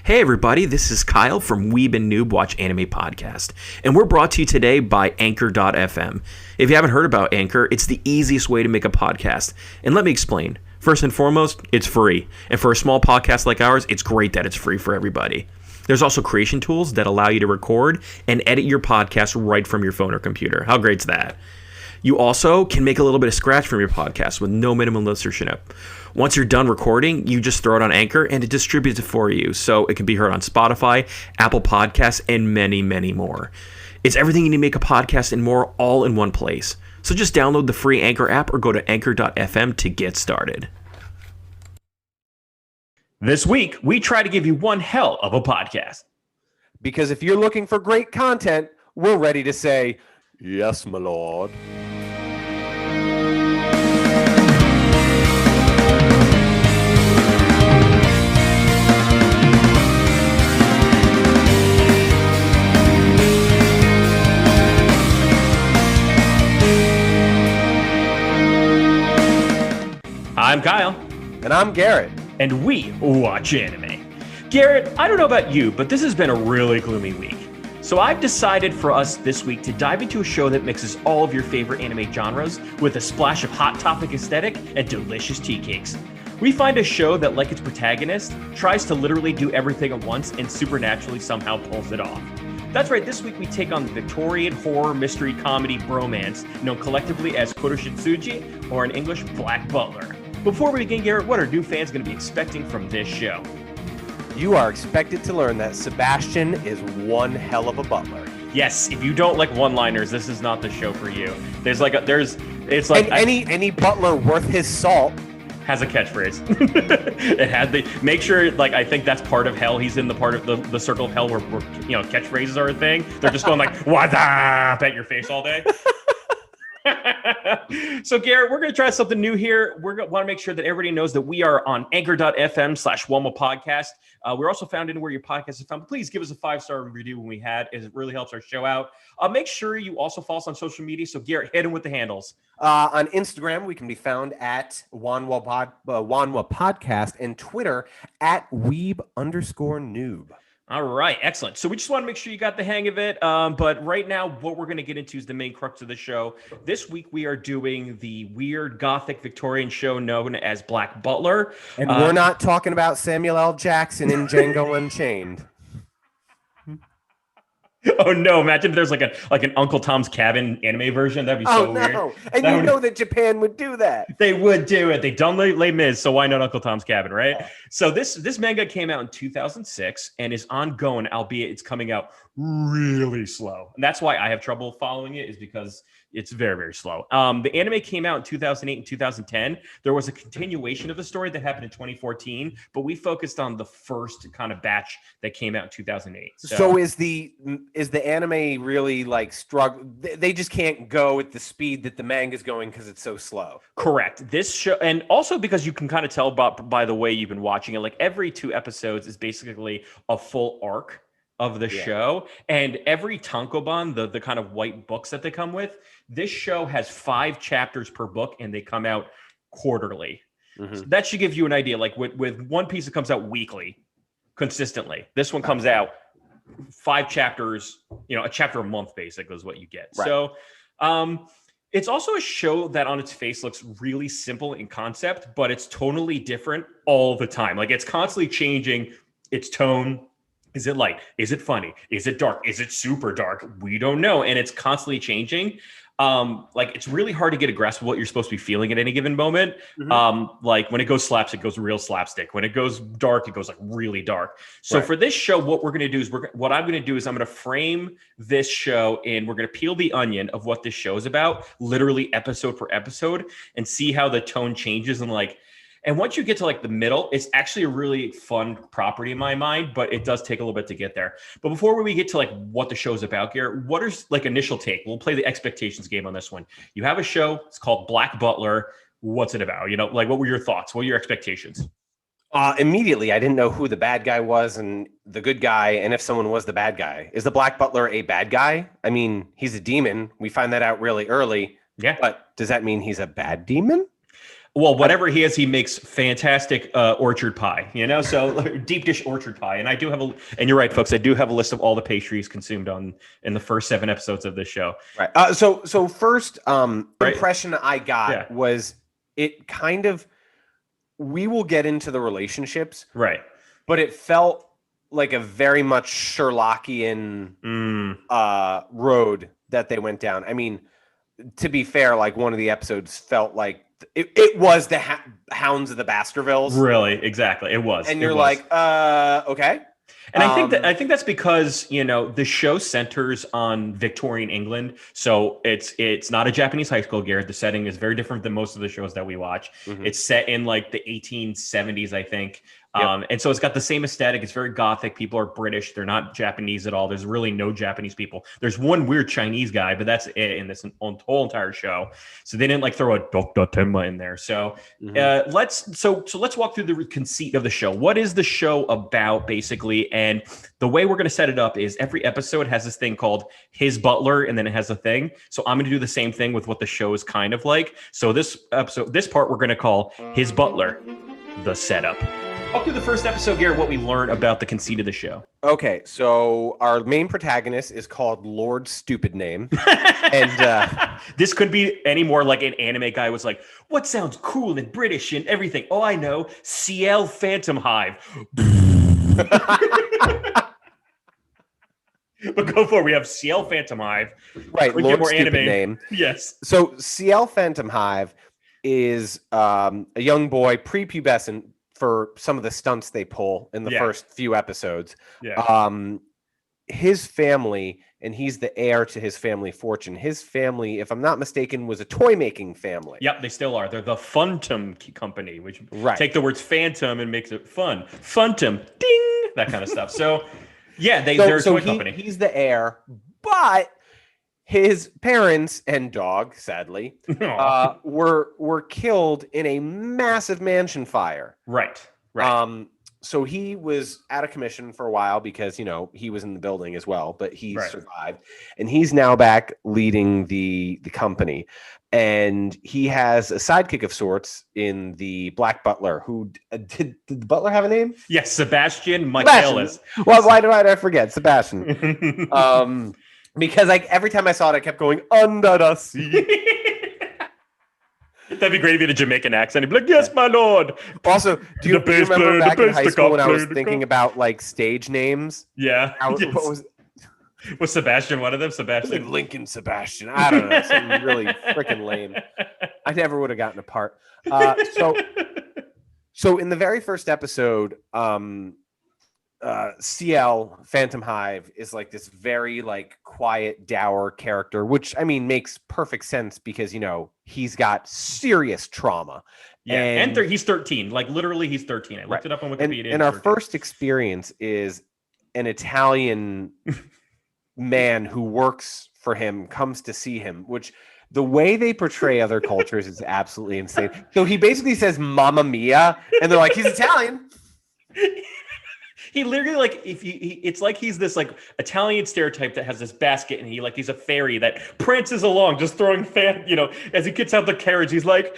Hey everybody, this is Kyle from Weeb and Noob Watch Anime Podcast, and we're brought to you today by Anchor.fm. If you haven't heard about Anchor, it's the easiest way to make a podcast, and let me explain. First and foremost, it's free, and for a small podcast like ours, it's great that it's free for everybody. There's also creation tools that allow you to record and edit your podcast right from your phone or computer. How great's that? You also can make a little bit of scratch from your podcast with no minimum listenership. Once you're done recording, you just throw it on Anchor and it distributes it for you, so it can be heard on Spotify, Apple Podcasts, and many, many more. It's everything you need to make a podcast and more all in one place. So just download the free Anchor app or go to anchor.fm to get started. This week, we try to give you one hell of a podcast. Because if you're looking for great content, we're ready to say, yes, my lord. I'm Kyle. And I'm Garrett. And we watch anime. Garrett, I don't know about you, but this has been a really gloomy week. So I've decided for us this week to dive into a show that mixes all of your favorite anime genres with a splash of hot topic aesthetic and delicious tea cakes. We find a show that, like its protagonist, tries to literally do everything at once and supernaturally somehow pulls it off. That's right, this week we take on the Victorian horror mystery comedy bromance known collectively as Kuroshitsuji, or in English, Black Butler. Before we begin, Garrett, what are new fans going to be expecting from this show? You are expected to learn that Sebastian is one hell of a butler. Yes, if you don't like one-liners, this is not the show for you. Any butler worth his salt has a catchphrase. Make sure, I think that's part of hell. He's in the part of the circle of hell where catchphrases are a thing. They're just going like, what's up at your face all day. So Garrett, we're going to try something new here. We want to make sure that everybody knows that we are on anchor.fm/Woma podcast. We're also found anywhere your podcast is found. Please give us a 5-star review when we had, as it really helps our show out. Make sure you also follow us on social media. So Garrett, hit him with the handles. On Instagram, we can be found at Wanwa Podcast, and Twitter at Weeb_noob. All right, excellent. So we just want to make sure you got the hang of it. But right now, what we're going to get into is the main crux of the show. This week, we are doing the weird Gothic Victorian show known as Black Butler. And we're not talking about Samuel L. Jackson in Django Unchained. Oh no! Imagine if there's like an Uncle Tom's Cabin anime version. That'd be so weird. Oh no! And know that Japan would do that. They would do it. They done Les Mis, so why not Uncle Tom's Cabin, right? Yeah. So this manga came out in 2006 and is ongoing, albeit it's coming out really slow. And that's why I have trouble following it, is because it's very, very slow. The anime came out in 2008 and 2010. There was a continuation of the story that happened in 2014, but we focused on the first kind of batch that came out in 2008. So is the anime really struggle? They just can't go at the speed that the manga's going because it's so slow. Correct. This show, and also because you can kind of tell by the way you've been watching it, every 2 episodes is basically a full arc of the show, and every tankobon, the kind of white books that they come with, this show has 5 chapters per book, and they come out quarterly. Mm-hmm. So that should give you an idea. With One Piece, it comes out weekly, consistently. This one comes out 5 chapters, a chapter a month, basically, is what you get. Right. So, it's also a show that on its face looks really simple in concept, but it's tonally different all the time. It's constantly changing its tone. Is it light? Is it funny? Is it dark? Is it super dark? We don't know. And it's constantly changing. It's really hard to get a grasp of what you're supposed to be feeling at any given moment. Mm-hmm. When it goes slaps, it goes real slapstick. When it goes dark, it goes really dark. So for this show, what I'm going to do is I'm going to frame this show and we're going to peel the onion of what this show is about, literally episode per episode, and see how the tone changes and once you get to the middle, it's actually a really fun property in my mind, but it does take a little bit to get there. But before we get to what the show's about, Garrett, what is initial take? We'll play the expectations game on this one. You have a show, it's called Black Butler. What's it about? What were your thoughts? What were your expectations? Immediately, I didn't know who the bad guy was and the good guy, and if someone was the bad guy. Is the Black Butler a bad guy? I mean, he's a demon. We find that out really early. Yeah. But does that mean he's a bad demon? Well, whatever he is, he makes fantastic orchard pie, so deep dish orchard pie. And I do have and you're right, folks, I do have a list of all the pastries consumed in the first 7 episodes of this show. Right. So first impression I got was it kind of, we will get into the relationships. Right. But it felt like a very much Sherlockian road that they went down. I mean, to be fair, like one of the episodes felt like it was the Hounds of the Baskervilles. Really, exactly. It was. And you're like, okay. And I think that's because, the show centers on Victorian England. So it's not a Japanese high school, Garrett. The setting is very different than most of the shows that we watch. Mm-hmm. It's set in like the 1870s, I think. Yep. And so it's got the same aesthetic. It's very gothic. People are British. They're not Japanese at all. There's really no Japanese people. There's one weird Chinese guy, but that's it in this whole entire show. So they didn't like throw a Dr. Tenma in there. So let's walk through the conceit of the show. What is the show about, basically? And the way we're going to set it up is every episode has this thing called His Butler, and then it has a thing. So I'm going to do the same thing with what the show is kind of like. So this part we're going to call His Butler, the setup. Up to the first episode, Garrett, what we learn about the conceit of the show. Okay, so our main protagonist is called Lord Stupid Name. And this could be any more like an anime guy was like, what sounds cool and British and everything? Oh, I know. CL Phantom Hive. But go for it. We have CL Phantom Hive. Right, Lord Stupid Name. Yes. So CL Phantom Hive is a young boy, prepubescent, for some of the stunts they pull in the first few episodes. Yeah. His family, and he's the heir to his family fortune. His family, if I'm not mistaken, was a toy making family. Yep, they still are. They're the Funtum company, which take the words phantom and makes it fun. Funtum, ding, that kind of stuff. So they're a toy company. He's the heir, but his parents and dog, sadly, were killed in a massive mansion fire. Right. So he was out of commission for a while because, he was in the building as well, but he survived. And he's now back leading the company. And he has a sidekick of sorts in the Black Butler, who did the Butler have a name? Yes, Sebastian Michaelis. Well, why did I forget? Sebastian. Because every time I saw it, I kept going, under the sea. That'd be great if you had a Jamaican accent. He'd be like, yes, my lord. Also, do you remember back in high school when I was thinking about stage names? Yeah. Was Sebastian one of them? Sebastian? Lincoln Sebastian. I don't know. Something really freaking lame. I never would have gotten a part. So in the very first episode, CL Phantom Hive is this very quiet, dour character, which makes perfect sense because he's got serious trauma. Yeah, and he's 13. Literally, he's 13. I looked it up on Wikipedia. And our first experience is an Italian man who works for him comes to see him, which the way they portray other cultures is absolutely insane. So he basically says "Mamma Mia," and they're like, "He's Italian." He literally it's like he's this Italian stereotype that has this basket and he's a fairy that prances along just throwing as he gets out the carriage he's like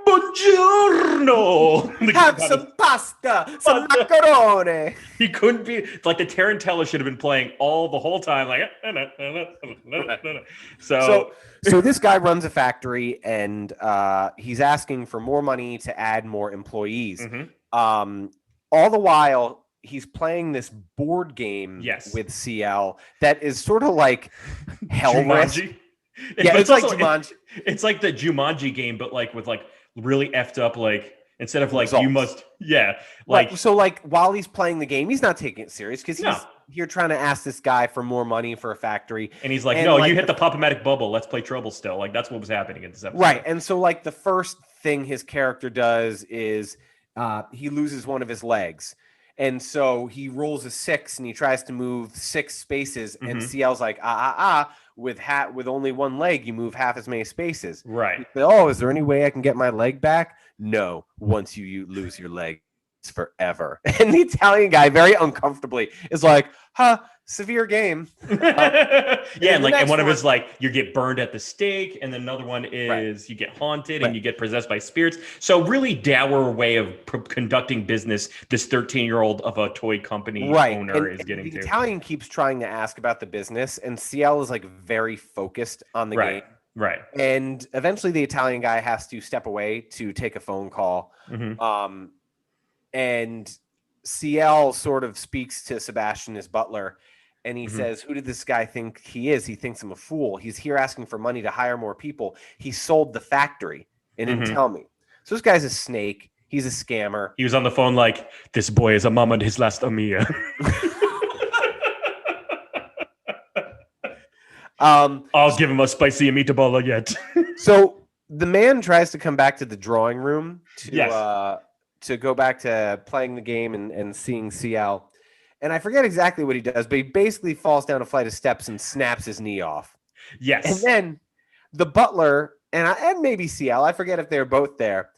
buongiorno, have some pasta, some macaroni. He couldn't be the Tarantella should have been playing the whole time So this guy runs a factory and he's asking for more money to add more employees. Mm-hmm. All the while he's playing this board game with CL that is sort of like Hell Risk. It's like Jumanji. It's like the Jumanji game, but with really effed up instead of results. You must while he's playing the game, he's not taking it serious because he's here trying to ask this guy for more money for a factory, and he's like, no, you hit the pop-o-matic bubble. Let's play Trouble still. That's what was happening in this episode. Right, and so the first thing his character does is he loses one of his legs. And so he rolls a 6 and he tries to move 6 spaces. Mm-hmm. And CL's like, with only one leg, you move half as many spaces. Right. Is there any way I can get my leg back? No. Once you lose your leg, forever. And the Italian guy very uncomfortably is like, severe game. And one of his like, you get burned at the stake, and then another one is you get haunted and you get possessed by spirits. So really dour way of conducting business this 13-year-old of a toy company owner is getting to. The Italian keeps trying to ask about the business, and CL is like very focused on the game. Right. And eventually the Italian guy has to step away to take a phone call. And CL sort of speaks to Sebastian, his butler, and he says, who did this guy think he is? He thinks I'm a fool. He's here asking for money to hire more people. He sold the factory and didn't tell me. So this guy's a snake. He's a scammer. He was on the phone like, this boy is a mama his last Amia. I'll give him a spicy meatball yet. So the man tries to come back to the drawing room to go back to playing the game and seeing CL. And I forget exactly what he does, but he basically falls down a flight of steps and snaps his knee off. Yes. And then the butler and maybe CL, I forget if they're both there,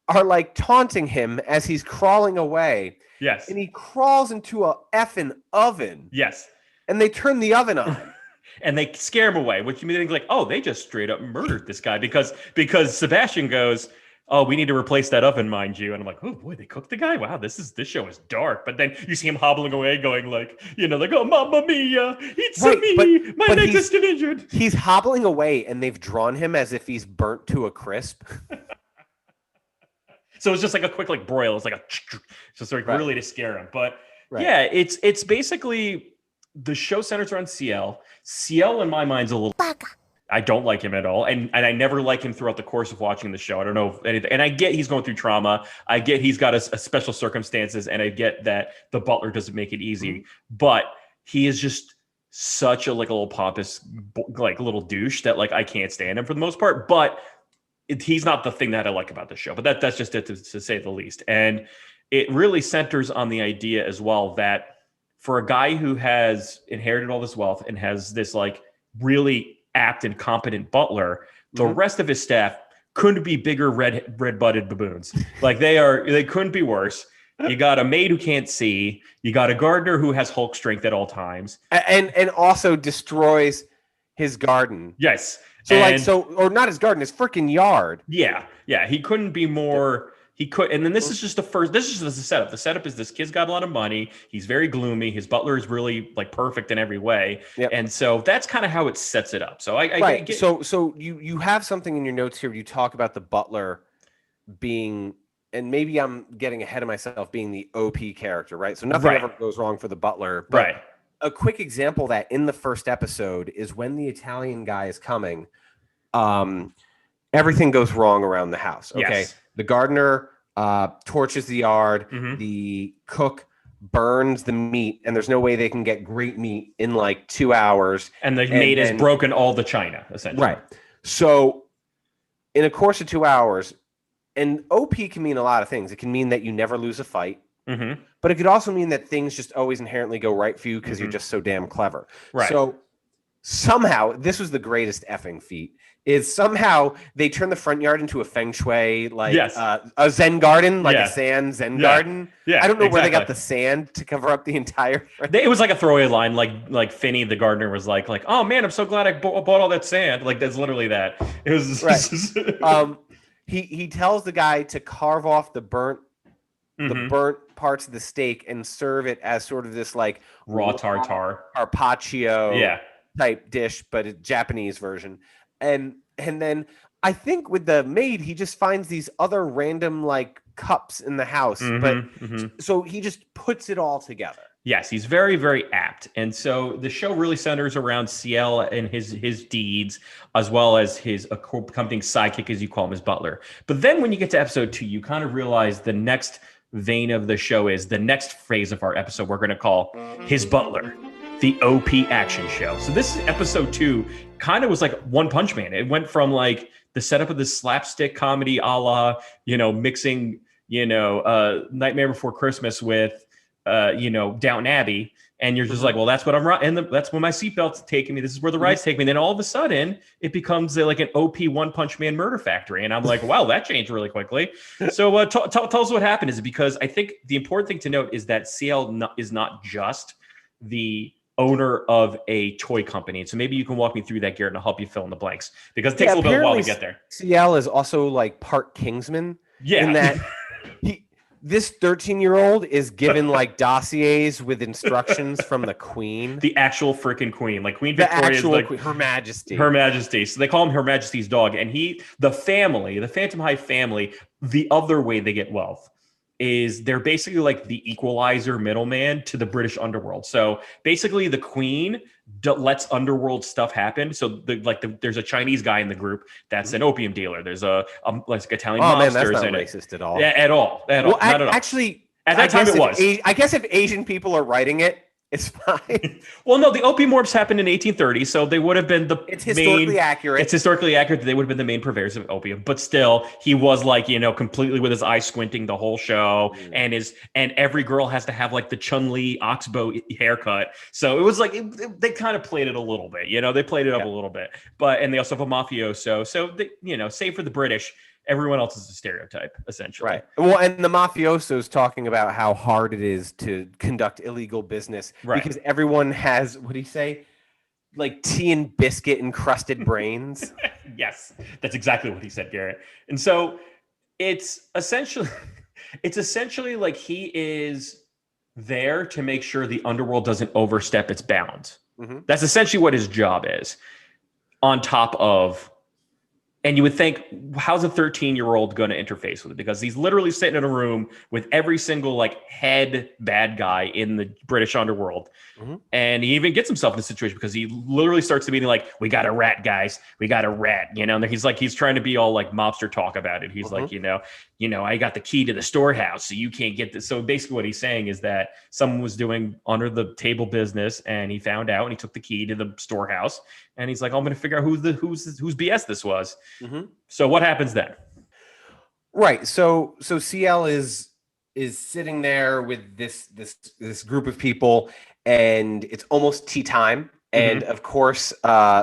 are like taunting him as he's crawling away. Yes. And he crawls into a effing oven. Yes. And they turn the oven on. And they scare him away, which you think like, oh, they just straight up murdered this guy because Sebastian goes, oh, we need to replace that oven, mind you. And I'm like, oh boy, they cooked the guy. Wow, this show is dark. But then you see him hobbling away, going like, like, oh, mamma mia, it's me, my leg is still injured. He's hobbling away, and they've drawn him as if he's burnt to a crisp. So it's just like a quick like broil. It's like just like really to scare him. But yeah, it's basically the show centers around CL. CL in my mind's a little. I don't like him at all. And I never like him throughout the course of watching the show. I don't know if anything. And I get he's going through trauma. I get he's got a special circumstances. And I get that the butler doesn't make it easy. But he is just such a like a little pompous, like little douche that like I can't stand him for the most part. But he's not the thing that I like about the show. But that's just it to say the least. And it really centers on the idea as well that for a guy who has inherited all this wealth and has this like really apt and competent butler, the rest of his staff couldn't be bigger red-butted baboons. Like they couldn't be worse. You got a maid who can't see. You got a gardener who has Hulk strength at all times, and also destroys his garden. Yes. Or not his garden, his freaking yard. Yeah. He couldn't be more. He could, and then this is just the first. This is just the setup. The setup is this kid's got a lot of money. He's very gloomy. His butler is really like perfect in every way, and so that's kind of how it sets it up. So I get. So you have something in your notes here. You talk about the butler being, and maybe I'm getting ahead of myself, being the OP character, right? So nothing ever goes wrong for the butler, but a quick example of that in the first episode is when the Italian guy is coming. Everything goes wrong around the house. Okay. Yes. The gardener torches the yard. The cook burns the meat, and there's no way they can get great meat in like 2 hours. And the maid has broken all the china, essentially. Right. So in a course of 2 hours, and OP can mean a lot of things. It can mean that you never lose a fight. But it could also mean that things just always inherently go right for you because you're just so damn clever. Right. So somehow, this was the greatest effing feat, is somehow they turn the front yard into a feng shui, like a Zen garden, like a sand Zen garden. Yeah, I don't know where they got the sand to cover up the entire. It was like a throwaway line, like Finney, the gardener, was like, oh man, I'm so glad I bought all that sand. Like that's literally that. It was right. He tells the guy to carve off the burnt parts of the steak and serve it as sort of this like raw tartare, carpaccio type dish, but a Japanese version. And then I think with the maid, he just finds these other random like cups in the house, so he just puts it all together. Yes, he's very, very apt. And so the show really centers around CL and his deeds, as well as his accompanying sidekick, as you call him, his butler. But then when you get to episode 2, you kind of realize the next vein of the show is the next phase of our episode we're going to call His Butler, the OP action show. So this is episode 2, kind of was like One Punch Man. It went from like the setup of this slapstick comedy a la, mixing, Nightmare Before Christmas with Downton Abbey, and you're just like, well, that's what I'm and that's where my seatbelt's taking me. This is where the ride's taking me. And then all of a sudden, it becomes like an OP One Punch Man murder factory, and I'm like, wow, that changed really quickly. So tell us what happened. Is it because I think the important thing to note is that CL is not just the owner of a toy company. So maybe you can walk me through that, Garrett, and I'll help you fill in the blanks because it takes a little bit of a while to get there. CL is also like part Kingsman. Yeah. In that this 13-year-old is given like dossiers with instructions from the Queen. The actual freaking Queen. Like Queen Victoria is like Her Majesty. Her Majesty. So they call him Her Majesty's dog. And the Phantom Hive family, the other way they get wealth is they're basically like the equalizer middleman to the British underworld. So basically the Queen lets underworld stuff happen. So there's a Chinese guy in the group that's an opium dealer. There's a like Italian mobsters. Man, that's not racist at all. Yeah, at all. Not at all. Actually, at that time it was. I guess if Asian people are writing it, it's fine. Well, no, the opium wars happened in 1830, so they would have been It's historically accurate. It's historically accurate that they would have been the main purveyors of opium, but still, he was like, completely with his eyes squinting the whole show, and every girl has to have like the Chun-Li oxbow haircut. So it was like they kind of played it a little bit, they played it up a little bit, and they also have a mafioso. So they, save for the British. Everyone else is a stereotype, essentially. Right. Well, and the mafioso is talking about how hard it is to conduct illegal business because everyone has, what do you say? Like tea and biscuit encrusted brains. Yes, that's exactly what he said, Garrett. And so it's essentially like he is there to make sure the underworld doesn't overstep its bounds. Mm-hmm. That's essentially what his job is. On top of, and you would think, how's a 13-year-old going to interface with it? Because he's literally sitting in a room with every single like head bad guy in the British underworld. Mm-hmm. And he even gets himself in a situation because he literally starts the meeting like, we got a rat, guys. We got a rat. And he's trying to be all like mobster talk about it. He's like, I got the key to the storehouse, so you can't get this. So basically what he's saying is that someone was doing under the table business and he found out and he took the key to the storehouse and he's like, I'm going to figure out whose BS this was. Mm-hmm. So what happens then? Right. So CL is sitting there with this group of people and it's almost tea time. And of course,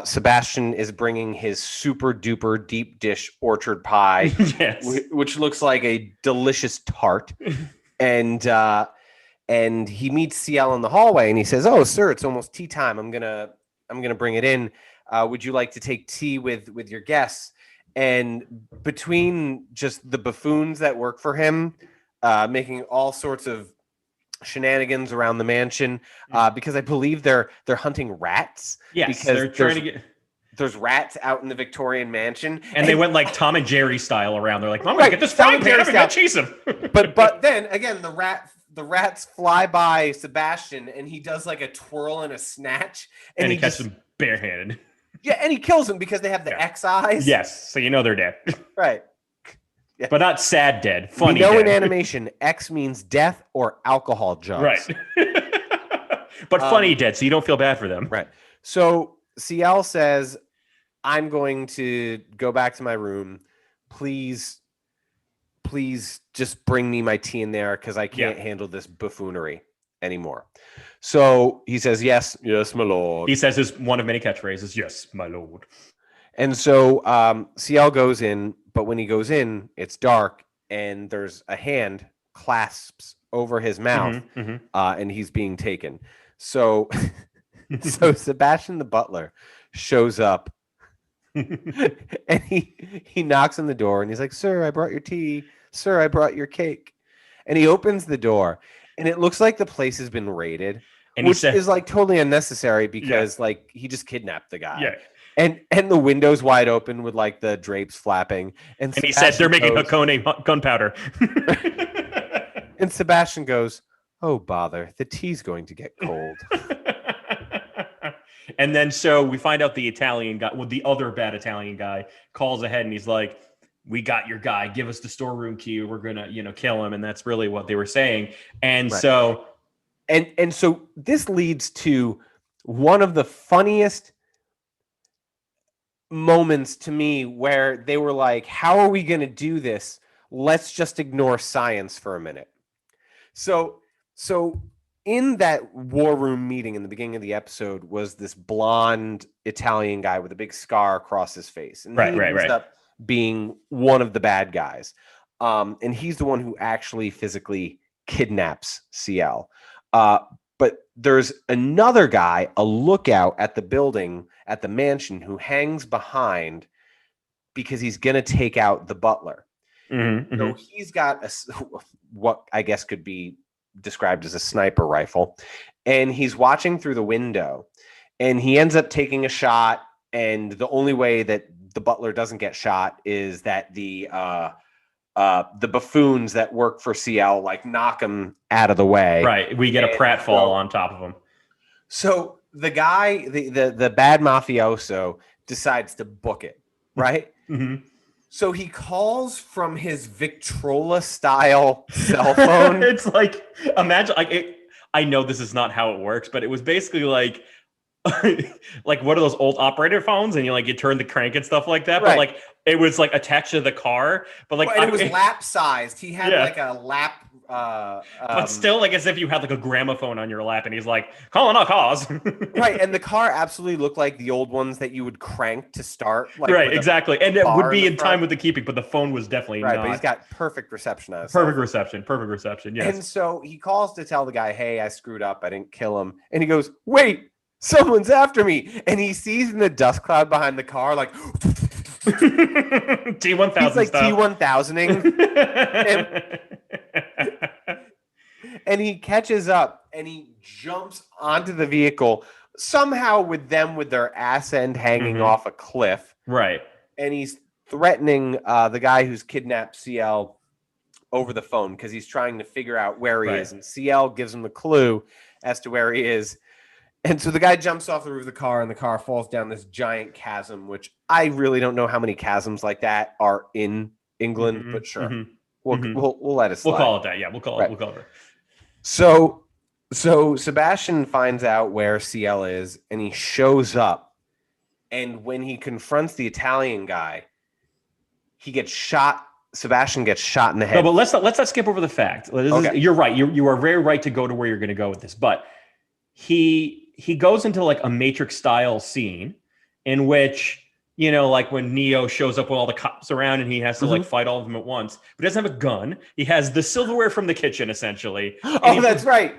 Sebastian is bringing his super duper deep dish orchard pie, yes, which looks like a delicious tart. And he meets CL in the hallway and he says, "Oh, sir, it's almost tea time. I'm gonna bring it in. Would you like to take tea with your guests?" And between just the buffoons that work for him, making all sorts of shenanigans around the mansion, because I believe they're hunting rats. Yes, because they're trying to get. There's rats out in the Victorian mansion, and they went like Tom and Jerry style around. They're like, "I'm gonna get this frying pan. I'm gonna chase him." but then again, the rats fly by Sebastian, and he does like a twirl and a snatch, and he catches them barehanded. Yeah, and he kills them because they have the X eyes. Yes, so they're dead. Right. Yeah. But not sad dead, funny dead. In animation, X means death or alcohol jugs. Right. But funny dead, so you don't feel bad for them. Right. So CL says, I'm going to go back to my room. Please just bring me my tea in there because I can't handle this buffoonery anymore. So he says, yes, my lord. He says his one of many catchphrases, yes, my lord. And so CL goes in, but when he goes in, it's dark and there's a hand clasps over his mouth, and he's being taken. So Sebastian the butler shows up and he knocks on the door and he's like, "Sir, I brought your tea. Sir, I brought your cake." And he opens the door and it looks like the place has been raided, and which is like totally unnecessary because like he just kidnapped the guy. Yeah. And the window's wide open with like the drapes flapping. And he said they're making gunpowder. And Sebastian goes, "Oh, bother. The tea's going to get cold." And then so we find out the Italian guy, the other bad Italian guy, calls ahead and he's like, "We got your guy. Give us the storeroom key. We're going to, kill him." And that's really what they were saying. And so... And so this leads to one of the funniest moments to me where they were like, how are we going to do this? Let's just ignore science for a minute. So in that war room meeting in the beginning of the episode was this blonde Italian guy with a big scar across his face. And he ends up being one of the bad guys. And he's the one who actually physically kidnaps CL. But there's another guy, a lookout at the building, at the mansion, who hangs behind because he's going to take out the butler. So he's got what I guess could be described as a sniper rifle, and he's watching through the window, and he ends up taking a shot, and the only way that the butler doesn't get shot is that the buffoons that work for CL like knock him out of the way. Right. We get a pratfall on top of him. So the guy, the bad mafioso, decides to book it, right? So he calls from his Victrola style cell phone. It's like, imagine, like, I know this is not how it works, but it was basically like, like one of those old operator phones, and you turn the crank and stuff like that. Right. But like it was like attached to the car, but like it was lap sized. He had like a lap. But still, like as if you had like a gramophone on your lap, and he's like calling all cars. Right, and the car absolutely looked like the old ones that you would crank to start. Like, right, exactly, and it would be in time with the keeping, but the phone was definitely right. Not. But he's got perfect reception on his perfect reception. Yes. And so he calls to tell the guy, "Hey, I screwed up. I didn't kill him." And he goes, "Wait, someone's after me!" And he sees in the dust cloud behind the car, like T-1000. He's like T-1000ing. And he catches up and he jumps onto the vehicle somehow with their ass end hanging off a cliff. Right. And he's threatening the guy who's kidnapped CL over the phone because he's trying to figure out where he is. And CL gives him the clue as to where he is. And so the guy jumps off the roof of the car, and the car falls down this giant chasm, which I really don't know how many chasms like that are in England, but sure. We'll let it slide. We'll call it that. Yeah, we'll call it. So Sebastian finds out where CL is, and he shows up. And when he confronts the Italian guy, he gets shot. Sebastian gets shot in the head. No, but let's not skip over the fact. You're right. You are very right to go to where you're going to go with this. But he goes into like a Matrix style scene in which, like when Neo shows up with all the cops around and he has to like fight all of them at once, but he doesn't have a gun. He has the silverware from the kitchen, essentially. Oh, that's right.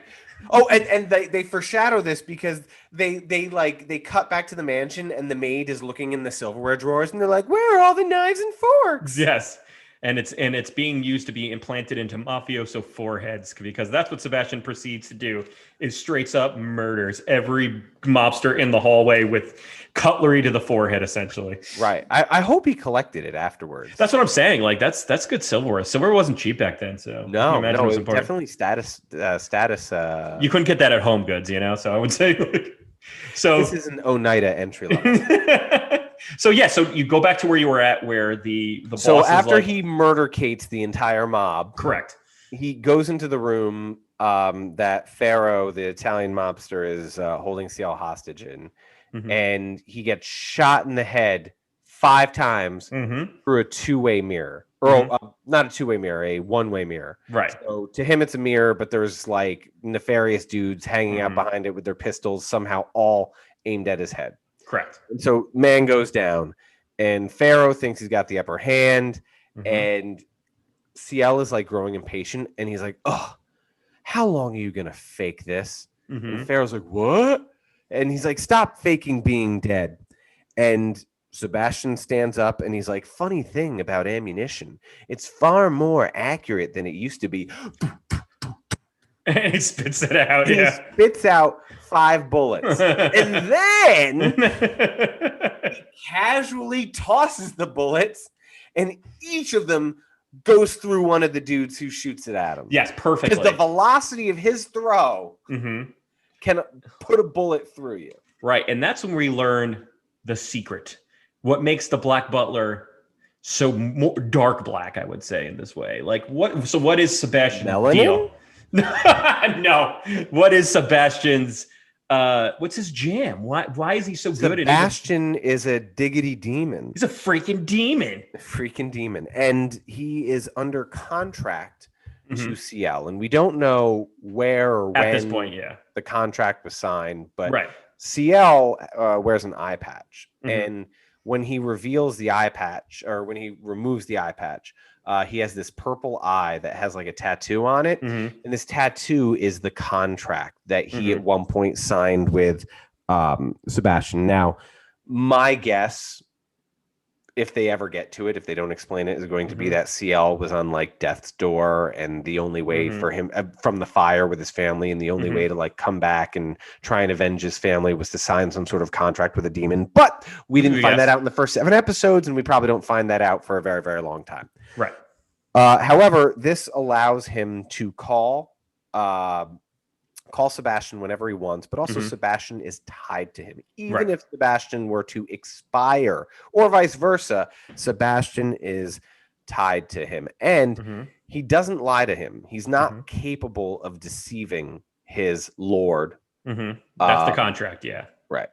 Oh, and they foreshadow this because they cut back to the mansion and the maid is looking in the silverware drawers and they're like, "Where are all the knives and forks?" Yes. And it's being used to be implanted into mafioso foreheads, because that's what Sebastian proceeds to do, is straight up murders every mobster in the hallway with cutlery to the forehead, essentially. Right. I hope he collected it afterwards. That's what I'm saying. Like that's good silverware. Silverware wasn't cheap back then, so no, it was definitely status. You couldn't get that at Home Goods, So I would say, so this is an Oneida entry level. So you go back to where you were at, where the boss. So after he murdercates the entire mob, correct, he goes into the room that Pharaoh, the Italian mobster, is holding CL hostage in, and he gets shot in the head 5 times through a two-way mirror, or not a two-way mirror, a one-way mirror. Right. So to him, it's a mirror, but there's like nefarious dudes hanging out behind it with their pistols, somehow all aimed at his head. Correct. And so man goes down, and Pharaoh thinks he's got the upper hand, and CL is like growing impatient, and he's like, "Oh, how long are you gonna fake this?" And Pharaoh's like, "What?" And he's like, "Stop faking being dead." And Sebastian stands up, and he's like, "Funny thing about ammunition, it's far more accurate than it used to be." And he spits it out. He spits out 5 bullets. And then he casually tosses the bullets, and each of them goes through one of the dudes who shoots it at him. Yes, perfectly. Because the velocity of his throw can put a bullet through you. Right. And that's when we learn the secret. What makes the Black Butler so more dark black, I would say, in this way. Like, what is Sebastian's deal? No. What is Sebastian's what's his jam? Why is he so good at it? Sebastian is a diggity demon. He's a freaking demon. And he is under contract to CL, and we don't know where or when at this point, the contract was signed, but right. CL wears an eye patch, and when he reveals the eye patch, or when he removes the eye patch, he has this purple eye that has like a tattoo on it, and this tattoo is the contract that he at one point signed with Sebastian. Now, my guess, if they ever get to it, if they don't explain it, is going to be that CL was on like death's door, and the only way for him from the fire with his family, and the only way to like come back and try and avenge his family was to sign some sort of contract with a demon. But we didn't find that out in the first 7 episodes, and we probably don't find that out for a very, very long time. Right. However, this allows him to call Sebastian whenever he wants, but also Sebastian is tied to him. Even if Sebastian were to expire or vice versa, Sebastian is tied to him. And he doesn't lie to him. He's not capable of deceiving his lord. That's the contract. Yeah. Right.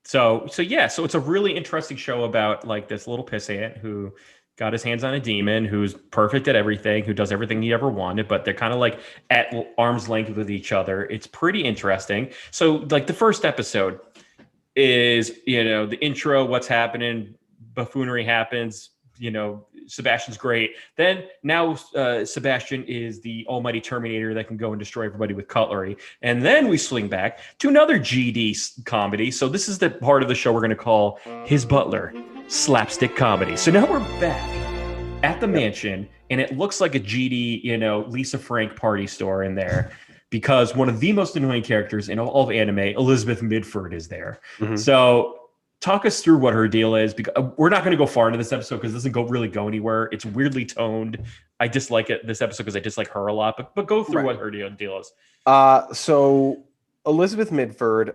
So it's a really interesting show about like this little pissant who got his hands on a demon, who's perfect at everything, who does everything he ever wanted, but they're kind of like at arm's length with each other. It's pretty interesting. So like the first episode is, the intro, what's happening, buffoonery happens, Sebastian's great. Then now Sebastian is the almighty Terminator that can go and destroy everybody with cutlery. And then we swing back to another GD comedy. So this is the part of the show we're going to call His Butler slapstick comedy. So now we're back at the mansion, and it looks like a GD, Lisa Frank party store in there, because one of the most annoying characters in all of anime, Elizabeth Midford, is there. So talk us through what her deal is, because we're not going to go far into this episode because it doesn't really go anywhere. It's weirdly toned. I dislike this episode because I dislike her a lot, but go through what her deal is. So Elizabeth Midford,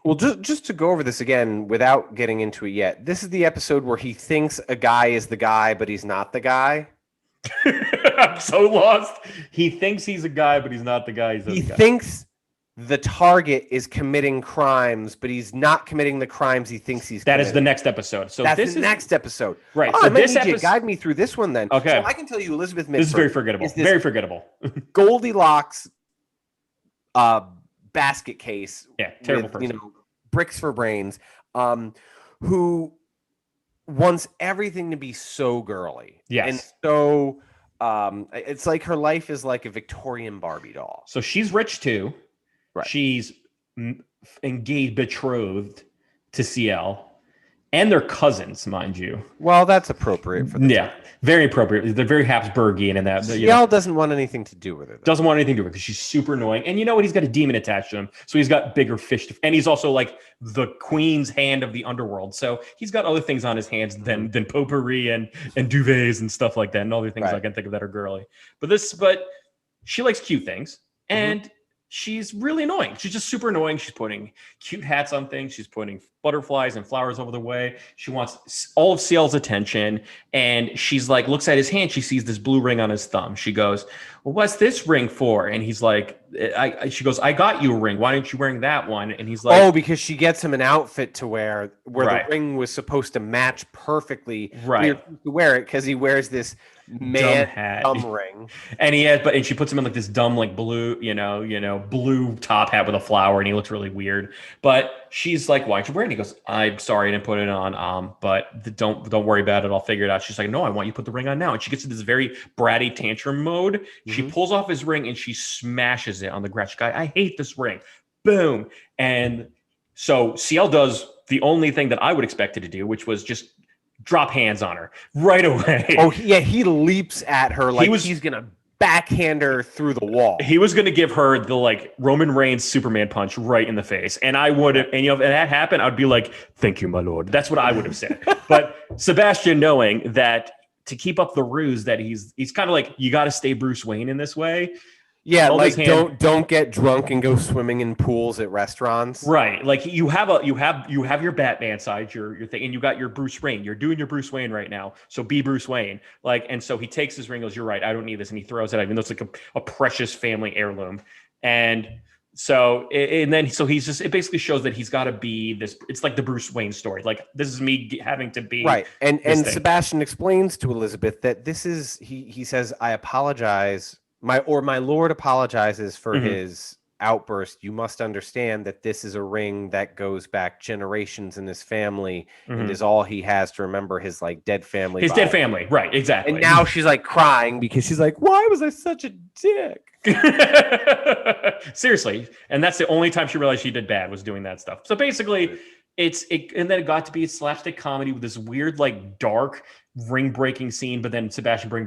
well, just to go over this again without getting into it yet, this is the episode where he thinks a guy is the guy, but he's not the guy. I'm so lost. He thinks he's a guy, but he's not the guy. He thinks the target is committing crimes, but he's not committing the crimes he thinks he's committing. That is the next episode. So that's the next episode. Right. So this episode, guide me through this one then. Okay. So I can tell you Elizabeth Midford. This is very forgettable. Very forgettable. Goldilocks basket case. Yeah, terrible with, person. Bricks for brains, who wants everything to be so girly. Yes. And so it's like her life is like a Victorian Barbie doll. So she's rich too. Right. She's engaged, betrothed to CL. And they're cousins, mind you. Well, that's appropriate for them. Yeah, very appropriate. They're very Habsburgian in that. CL doesn't want anything to do with her. Doesn't want anything to do with her because she's super annoying. And you know what? He's got a demon attached to him. So he's got bigger fish. And he's also like the queen's hand of the underworld. So he's got other things on his hands than potpourri and duvets and stuff like that. And other things I can think of that are girly. But she likes cute things. And she's really annoying. She's just super annoying. She's putting cute hats on things. She's putting butterflies and flowers over the way. She wants all of CL's attention. And she's like, looks at his hand. She sees this blue ring on his thumb. She goes, well, what's this ring for? And he's like, she goes, I got you a ring. Why aren't you wearing that one? And he's like, oh, because she gets him an outfit to wear where the ring was supposed to match perfectly. Right. To wear it because he wears this dumb ring. And she puts him in like this dumb, like blue, blue top hat with a flower, and he looks really weird. But she's like, why aren't you wearing it? He goes, I'm sorry, I didn't put it on. But don't worry about it. I'll figure it out. She's like, no, I want you to put the ring on now. And she gets into this very bratty tantrum mode. She pulls off his ring and she smashes it on the ground. She's like, I hate this ring. Boom. And so CL does the only thing that I would expect it to do, which was just drop hands on her right away. Oh, yeah. He leaps at her like he's going to backhand her through the wall. He was going to give her the like Roman Reigns Superman punch right in the face. And I would have, and if that happened, I'd be like, thank you, my lord. That's what I would have said. But Sebastian, knowing that to keep up the ruse that he's kind of like, you got to stay Bruce Wayne in this way. Yeah, like don't get drunk and go swimming in pools at restaurants. Right. Like you have your Batman side, your thing, and you got your Bruce Wayne. You're doing your Bruce Wayne right now. So be Bruce Wayne. Like, and so he takes his ring, goes, you're right, I don't need this, and he throws it out, even though it's like a precious family heirloom. And So he's just, it basically shows that he's got to be this. It's like the Bruce Wayne story. Like, this is me having to be right. And Sebastian explains to Elizabeth that this is, he says, I apologize. My lord apologizes for his outburst. You must understand that this is a ring that goes back generations in his family and is all he has to remember his like dead family. His dead family. Right. Exactly. And now she's like crying because she's like, why was I such a dick? Seriously. And that's the only time she realized she did bad, was doing that stuff. So basically and then it got to be a slapstick comedy with this weird, like, dark ring breaking scene, but then Sebastian brings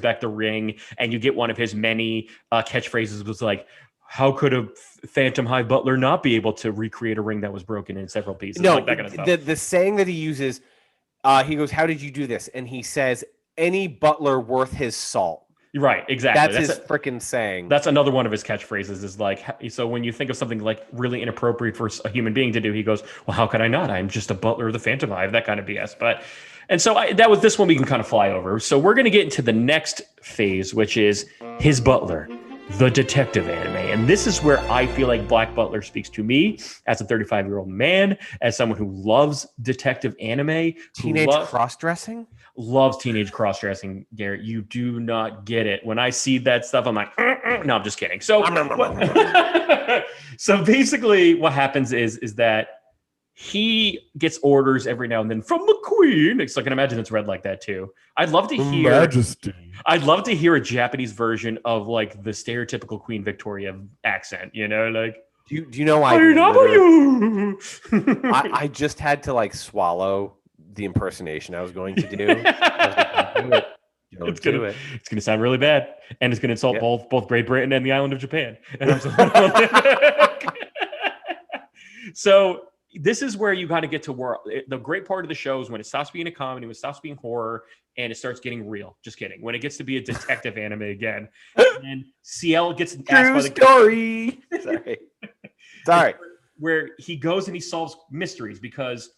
back the ring, and you get one of his many catchphrases, was like, how could a Phantom Hive butler not be able to recreate a ring that was broken in several pieces? No, like that kind of stuff. The saying that he uses, he goes, how did you do this? And he says, any butler worth his salt. Right, exactly. That's his freaking saying. That's another one of his catchphrases, is like, so when you think of something like really inappropriate for a human being to do, he goes, well, how could I not? I'm just a butler of the Phantom Hive, that kind of BS. And so that was this one we can kind of fly over. So we're going to get into the next phase, which is his butler, the detective anime. And this is where I feel like Black Butler speaks to me as a 35-year-old man, as someone who loves detective anime. Teenage cross-dressing? Loves teenage cross-dressing, Garrett. You do not get it. When I see that stuff, I'm like, no, I'm just kidding. So, so basically what happens is that he gets orders every now and then from the Queen. So I can imagine it's read like that too. I'd love to hear Majesty. I'd love to hear a Japanese version of like the stereotypical Queen Victoria accent, you know, like, do you know I just had to like swallow the impersonation I was going to do. It's gonna sound really bad, and it's gonna insult both Great Britain and the island of Japan. So this is where you got to get to where the great part of the show is when it stops being a comedy, when it stops being horror, and it starts getting real. Just kidding. When it gets to be a detective anime again, and CL gets asked by the story. Sorry. Where he goes and he solves mysteries, because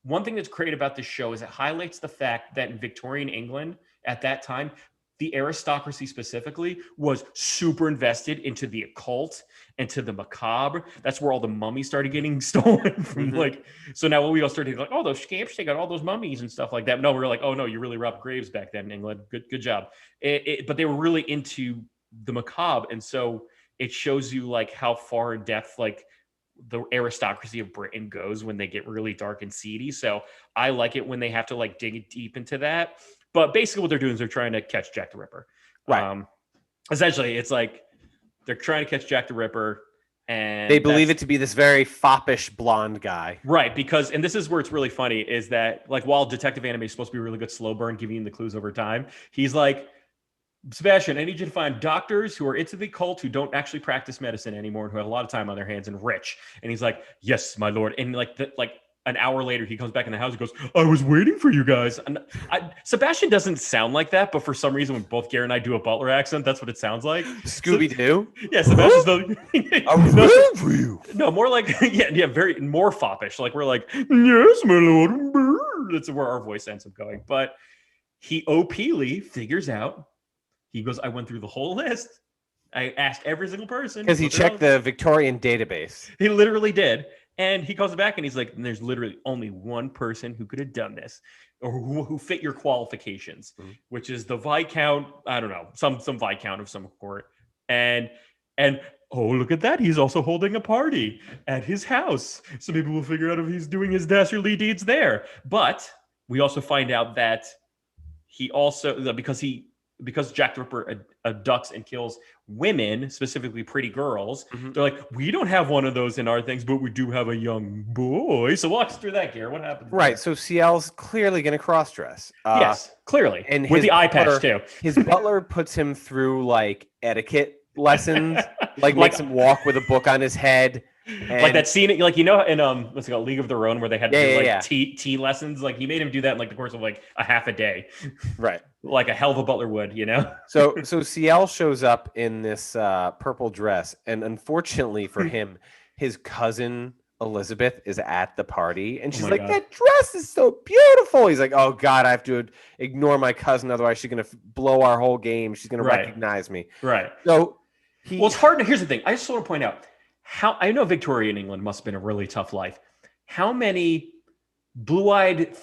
one thing that's great about this show is it highlights the fact that in Victorian England at that time, the aristocracy specifically was super invested into the occult and to the macabre. That's where all the mummies started getting stolen from. Like, so now we all started like, oh, those scamps, they got all those mummies and stuff like that. No, we were like, oh no, you really robbed graves back then in England. Good job. But they were really into the macabre. And so it shows you like how far in depth, like, the aristocracy of Britain goes when they get really dark and seedy. So I like it when they have to like dig deep into that. But basically what they're doing is they're trying to catch Jack the Ripper. Right. Essentially, it's like they're trying to catch Jack the Ripper, and they believe it to be this very foppish blonde guy. Right, because, and this is where it's really funny, is that like while detective anime is supposed to be a really good slow burn, giving you the clues over time, he's like, Sebastian, I need you to find doctors who are into the cult, who don't actually practice medicine anymore, and who have a lot of time on their hands and rich. And he's like, yes, my lord. And like an hour later, he comes back in the house and goes, I was waiting for you guys. And Sebastian doesn't sound like that, but for some reason, when both Garrett and I do a Butler accent, that's what it sounds like. Scooby-Doo? So, yeah, Sebastian's I was waiting for you. No, more like, very more foppish. Like, we're like, yes, my lord. That's where our voice ends up going. But he OP-ly figures out, he goes, I went through the whole list. I asked every single person. Because he checked the Victorian database. He literally did. And he comes back and he's like, there's literally only one person who could have done this, or who fit your qualifications, which is the Viscount, I don't know, some Viscount of some sort. And oh, look at that. He's also holding a party at his house. So maybe we'll figure out if he's doing his dastardly deeds there. But we also find out that he also, because Jack the Ripper abducts and kills women, specifically pretty girls, they're like, we don't have one of those in our things, but we do have a young boy. So walk us through that, Garrett. What happened? Right. So CL's clearly going to cross-dress. Yes, clearly. And with the eye patch, too. His butler puts him through, like, etiquette lessons, like makes him walk with a book on his head. And like that scene, like, you know, in what's it called, League of Their Own, where they had to do tea lessons. Like, he made him do that in like the course of like a half a day, right? Like a hell of a butler would, you know. So CL shows up in this purple dress, and unfortunately for him, his cousin Elizabeth is at the party, and she's like, God, that dress is so beautiful. He's like, oh God, I have to ignore my cousin, otherwise she's gonna blow our whole game. She's gonna recognize me. Right. So well, it's hard. Here's the thing. I just want to point out, how I know Victorian England must have been a really tough life. How many blue-eyed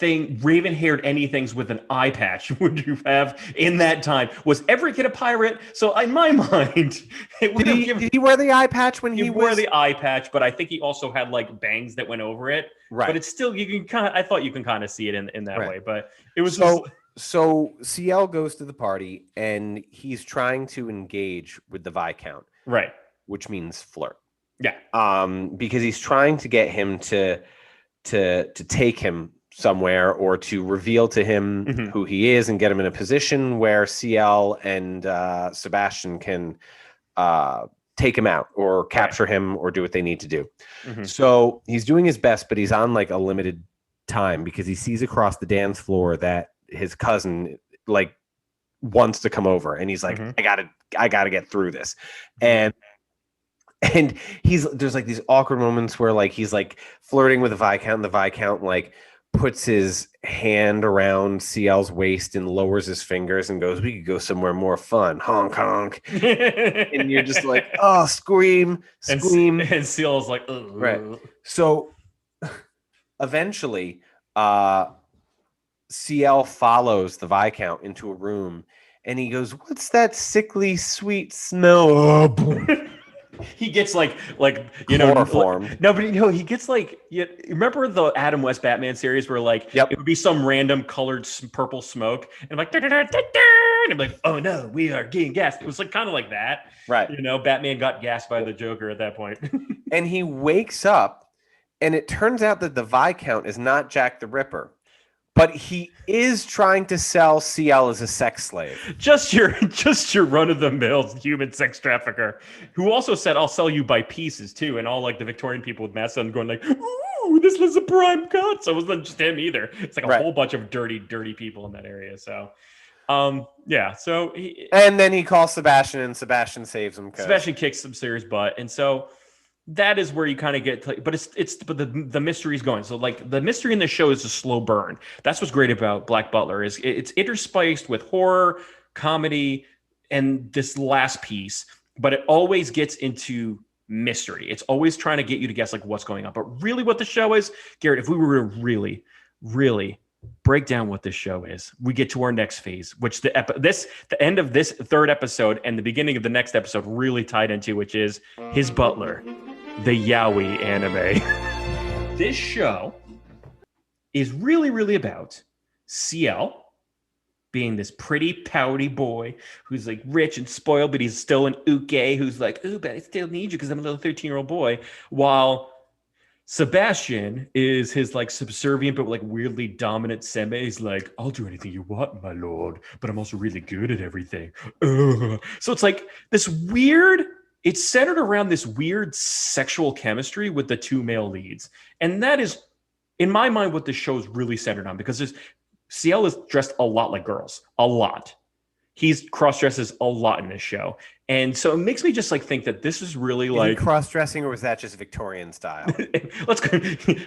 raven-haired anythings with an eye patch would you have in that time? Was every kid a pirate? So in my mind, did he wear the eye patch when he wore the eye patch? But I think he also had like bangs that went over it. Right. But it's still, I thought you can kind of see it in that way. But it was so CL goes to the party and he's trying to engage with the Viscount, right? Which means flirt. Yeah. Because he's trying to get him to take him somewhere or to reveal to him who he is and get him in a position where CL and Sebastian can take him out or capture him or do what they need to do. So he's doing his best, but he's on like a limited time because he sees across the dance floor that his cousin like wants to come over and he's like, I gotta get through this. And there's like these awkward moments where like he's like flirting with the Viscount and the Viscount like puts his hand around CL's waist and lowers his fingers and goes, we could go somewhere more fun, honk honk. And you're just like, oh, scream. And CL's like, ugh. Right. So eventually CL follows the Viscount into a room and he goes, what's that sickly sweet smell? He gets like chloroformed. No, but he gets like, remember the Adam West Batman series where like it would be some random colored purple smoke and like and I'm like, oh no, we are getting gassed. It was like kind of like that, right? Batman got gassed by the Joker at that point. And he wakes up and it turns out that the Viscount is not Jack the Ripper, but he is trying to sell CL as a sex slave. Just your run-of-the-mill human sex trafficker, who also said, I'll sell you by pieces, too. And all, like, the Victorian people with masks on going, like, ooh, this was a prime cut. So it wasn't just him either. It's like a whole bunch of dirty, dirty people in that area. So, yeah. So and then he calls Sebastian, and Sebastian saves him. Sebastian kicks some serious butt. And so that is where you kind of get, but but the mystery is going. So like the mystery in the show is a slow burn. That's what's great about Black Butler is it's interspiced with horror, comedy, and this last piece, but it always gets into mystery. It's always trying to get you to guess like what's going on. But really what the show is, Garrett, if we were to really, really break down what this show is, we get to our next phase, which the end of this third episode and the beginning of the next episode really tied into, which is his butler, the yaoi anime. This show is really, really about CL being this pretty pouty boy who's like rich and spoiled, but he's still an uke who's like, ooh, but I still need you because I'm a little 13-year-old boy. While Sebastian is his like subservient but like weirdly dominant seme. He's like, I'll do anything you want, my lord, but I'm also really good at everything. Ugh. So it's like this weird. It's centered around this weird sexual chemistry with the two male leads. And that is, in my mind, what the show is really centered on, because CL is dressed a lot like girls, a lot. He's cross-dresses a lot in this show. And so it makes me just like think that this is really like cross-dressing, or was that just Victorian style?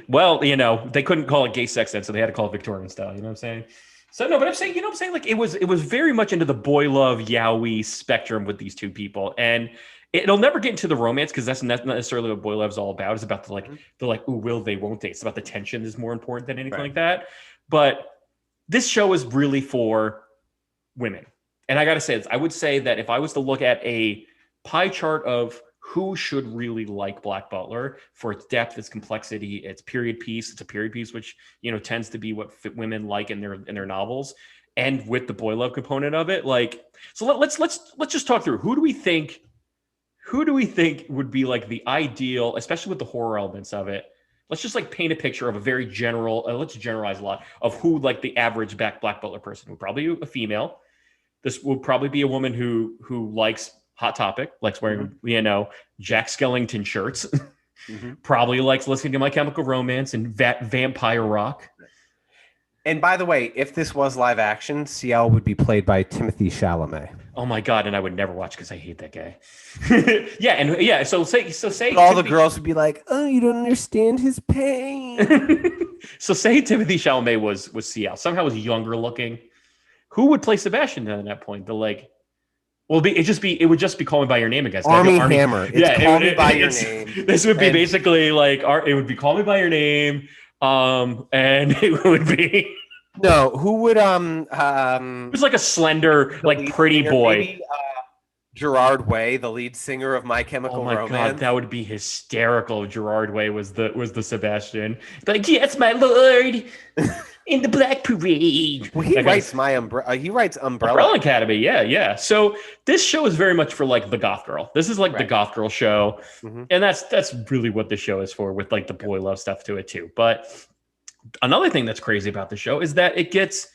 Well, they couldn't call it gay sex then, so they had to call it Victorian style. You know what I'm saying? So no, but I'm saying, like it was very much into the boy love yaoi spectrum with these two people. And it'll never get into the romance because that's not necessarily what boy love is all about. It's about the like, ooh, will they, won't they? It's about the tension is more important than anything like that. But this show is really for women. And I got to say this, I would say that if I was to look at a pie chart of who should really like Black Butler for its depth, its complexity, its period piece, it's a period piece, which, tends to be what women like in their novels, and with the boy love component of it. Like, so let's just talk through who do we think would be like the ideal, especially with the horror elements of it. Let's just like paint a picture of a very general, let's generalize a lot of who like the average Black Butler person would probably be a female. This would probably be a woman who likes Hot Topic, likes wearing, Jack Skellington shirts, probably likes listening to My Chemical Romance and vampire rock. And by the way, if this was live action, CL would be played by Timothée Chalamet. Oh my God! And I would never watch because I hate that guy. So say all the girls would be like, "Oh, you don't understand his pain." So say Timothée Chalamet was CL. Somehow was younger looking. Who would play Sebastian then at that point? The like Well, it would just be Call Me by Your Name again. Army Hammer. It's Call Me by Your Name. This would be basically like it would be Call Me by Your Name. And it would be no. Who would it was like a slender, like pretty boy. Maybe, Gerard Way, the lead singer of My Chemical Romance. Oh my God, that would be hysterical. Gerard Way was the Sebastian. Like, yes, my lord, in the Black Parade. Well, he writes Umbrella Academy. Yeah. So this show is very much for like the goth girl. This is like the goth girl show, and that's really what the show is for, with like the boy love stuff to it too. But another thing that's crazy about the show is that it gets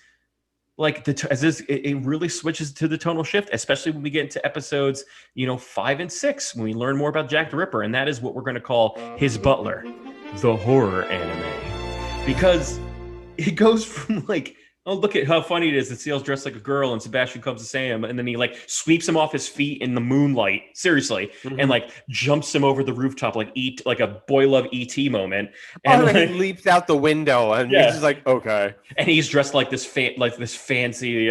like it really switches to the tonal shift, especially when we get into episodes 5 and 6, when we learn more about Jack the Ripper, and that is what we're going to call his butler, the horror anime, because it goes from like, oh, look at how funny it is that Seal's dressed like a girl and Sebastian comes to say him, and then he like sweeps him off his feet in the moonlight, seriously, and like jumps him over the rooftop like a boy love E.T. moment. And he leaps out the window, and he's just like, okay. And he's dressed like this fancy,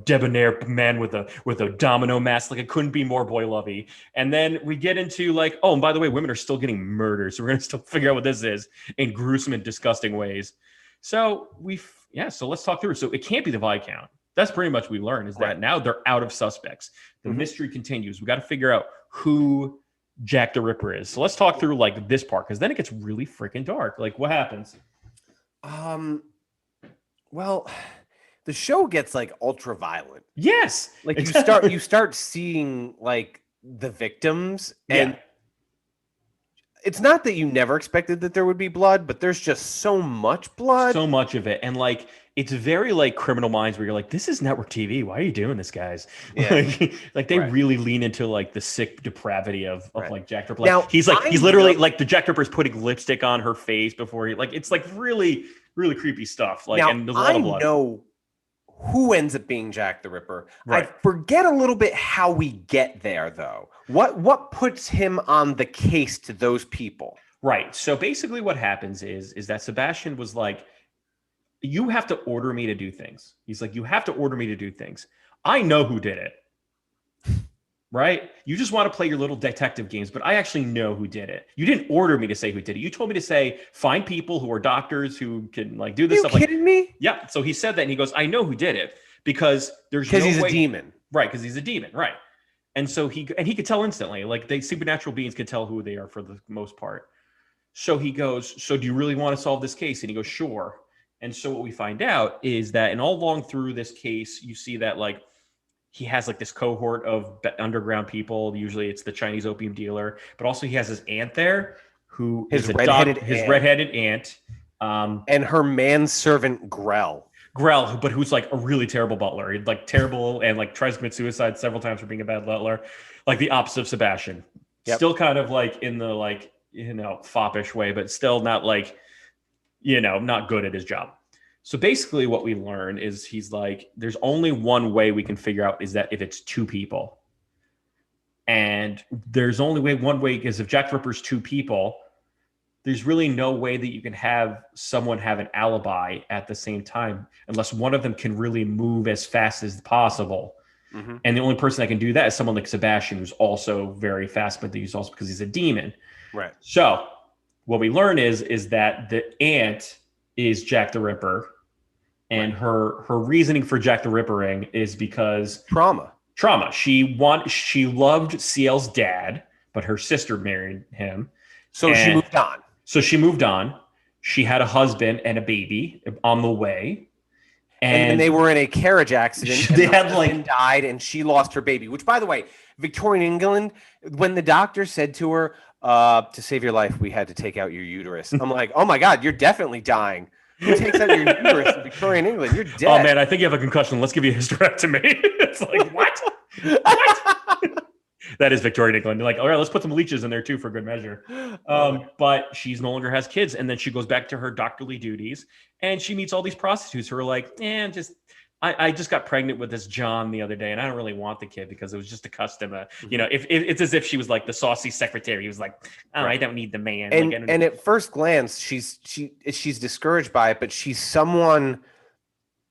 debonair man with a domino mask. Like, it couldn't be more boy lovey. And then we get into like, oh, and by the way, women are still getting murdered, so we're gonna still figure out what this is in gruesome and disgusting ways. So so let's talk through. So it can't be the Viscount. That's pretty much what we learned, is that now they're out of suspects. The mystery continues. We got to figure out who Jack the Ripper is. So let's talk through like this part, because then it gets really freaking dark. Like, what happens? Well, the show gets like ultra violent. Yes. Like you start seeing like the victims, and it's not that you never expected that there would be blood, but there's just so much blood. So much of it. And like, it's very like Criminal Minds, where you're like, this is network TV. Why are you doing this, guys? Yeah. like they really lean into like the sick depravity of like Jack the Ripper. Now, he's literally like the Jack the Ripper's putting lipstick on her face before it's like really, really creepy stuff. Like, now, and there's a lot of blood. I know who ends up being Jack the Ripper. Right. I forget a little bit how we get there, though. What puts him on the case to those people? Right. So basically what happens is that Sebastian was like, you have to order me to do things. He's like, you have to order me to do things. I know who did it. Right? You just want to play your little detective games, but I actually know who did it. You didn't order me to say who did it. You told me to say, find people who are doctors who can like do this stuff. Are you kidding me? Yeah. So he said that, and he goes, I know who did it, because he's a demon. Right. Because he's a demon. Right. And so he could tell instantly, like, the supernatural beings could tell who they are for the most part. So he goes, so do you really want to solve this case? And he goes, sure. And so what we find out is that, and all along through this case, you see that like he has like this cohort of underground people. Usually it's the Chinese opium dealer, but also he has his aunt there, who is his redheaded aunt. And her manservant Grell, but who's like a really terrible butler. He's like terrible and like tries to commit suicide several times for being a bad butler. Like the opposite of Sebastian. Yep. Still kind of like in the like, foppish way, but still not like, not good at his job. So basically what we learn is he's like, there's only one way we can figure out, is that if it's two people. And there's only one way, because if Jack the Ripper's two people, there's really no way that you can have someone have an alibi at the same time, unless one of them can really move as fast as possible. Mm-hmm. And the only person that can do that is someone like Sebastian, who's also very fast, but he's also, because he's a demon. Right. So what we learn is that the aunt is Jack the Ripper, and her reasoning for Jack the Rippering is because trauma. She loved Ciel's dad, but her sister married him. So she moved on. She had a husband and a baby on the way. And they were in a carriage accident. They had died, and she lost her baby. Which, by the way, Victorian England, when the doctor said to her, to save your life, we had to take out your uterus. I'm like, oh my God, you're definitely dying. Who takes out your uterus in Victorian England? You're dead. Oh man, I think you have a concussion. Let's give you a hysterectomy. It's like, what? What? That is Victorian England. They're like, all right, let's put some leeches in there too for good measure. But she's no longer has kids, and then she goes back to her doctorly duties, and she meets all these prostitutes who are like, I just got pregnant with this John the other day, and I don't really want the kid because it was just a custom. If it's as if she was like the saucy secretary. He was like, oh, right. I don't need the man. And at first glance, she's discouraged by it, but she's someone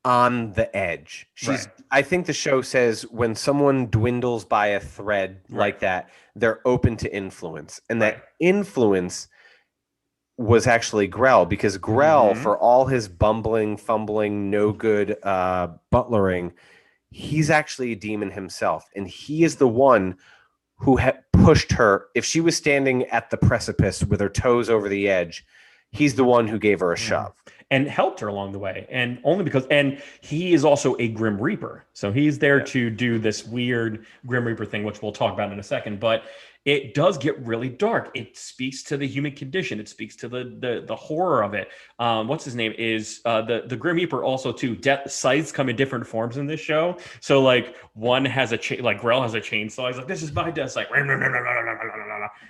on the edge. I think the show says when someone dwindles by a thread like that, they're open to influence. And that influence was actually Grell, because Grell, for all his bumbling, fumbling, no good butlering, he's actually a demon himself. And he is the one who had pushed her. If she was standing at the precipice with her toes over the edge, he's the one who gave her a shove. And helped her along the way. And only because, and he is also a Grim Reaper. So he's there to do this weird Grim Reaper thing, which we'll talk about in a second. But it does get really dark. It speaks to the human condition. It speaks to the horror of it. What's his name is the Grim Reaper also too. Death scythes come in different forms in this show. So like one has like Grell has a chainsaw. He's like, this is my death scythe.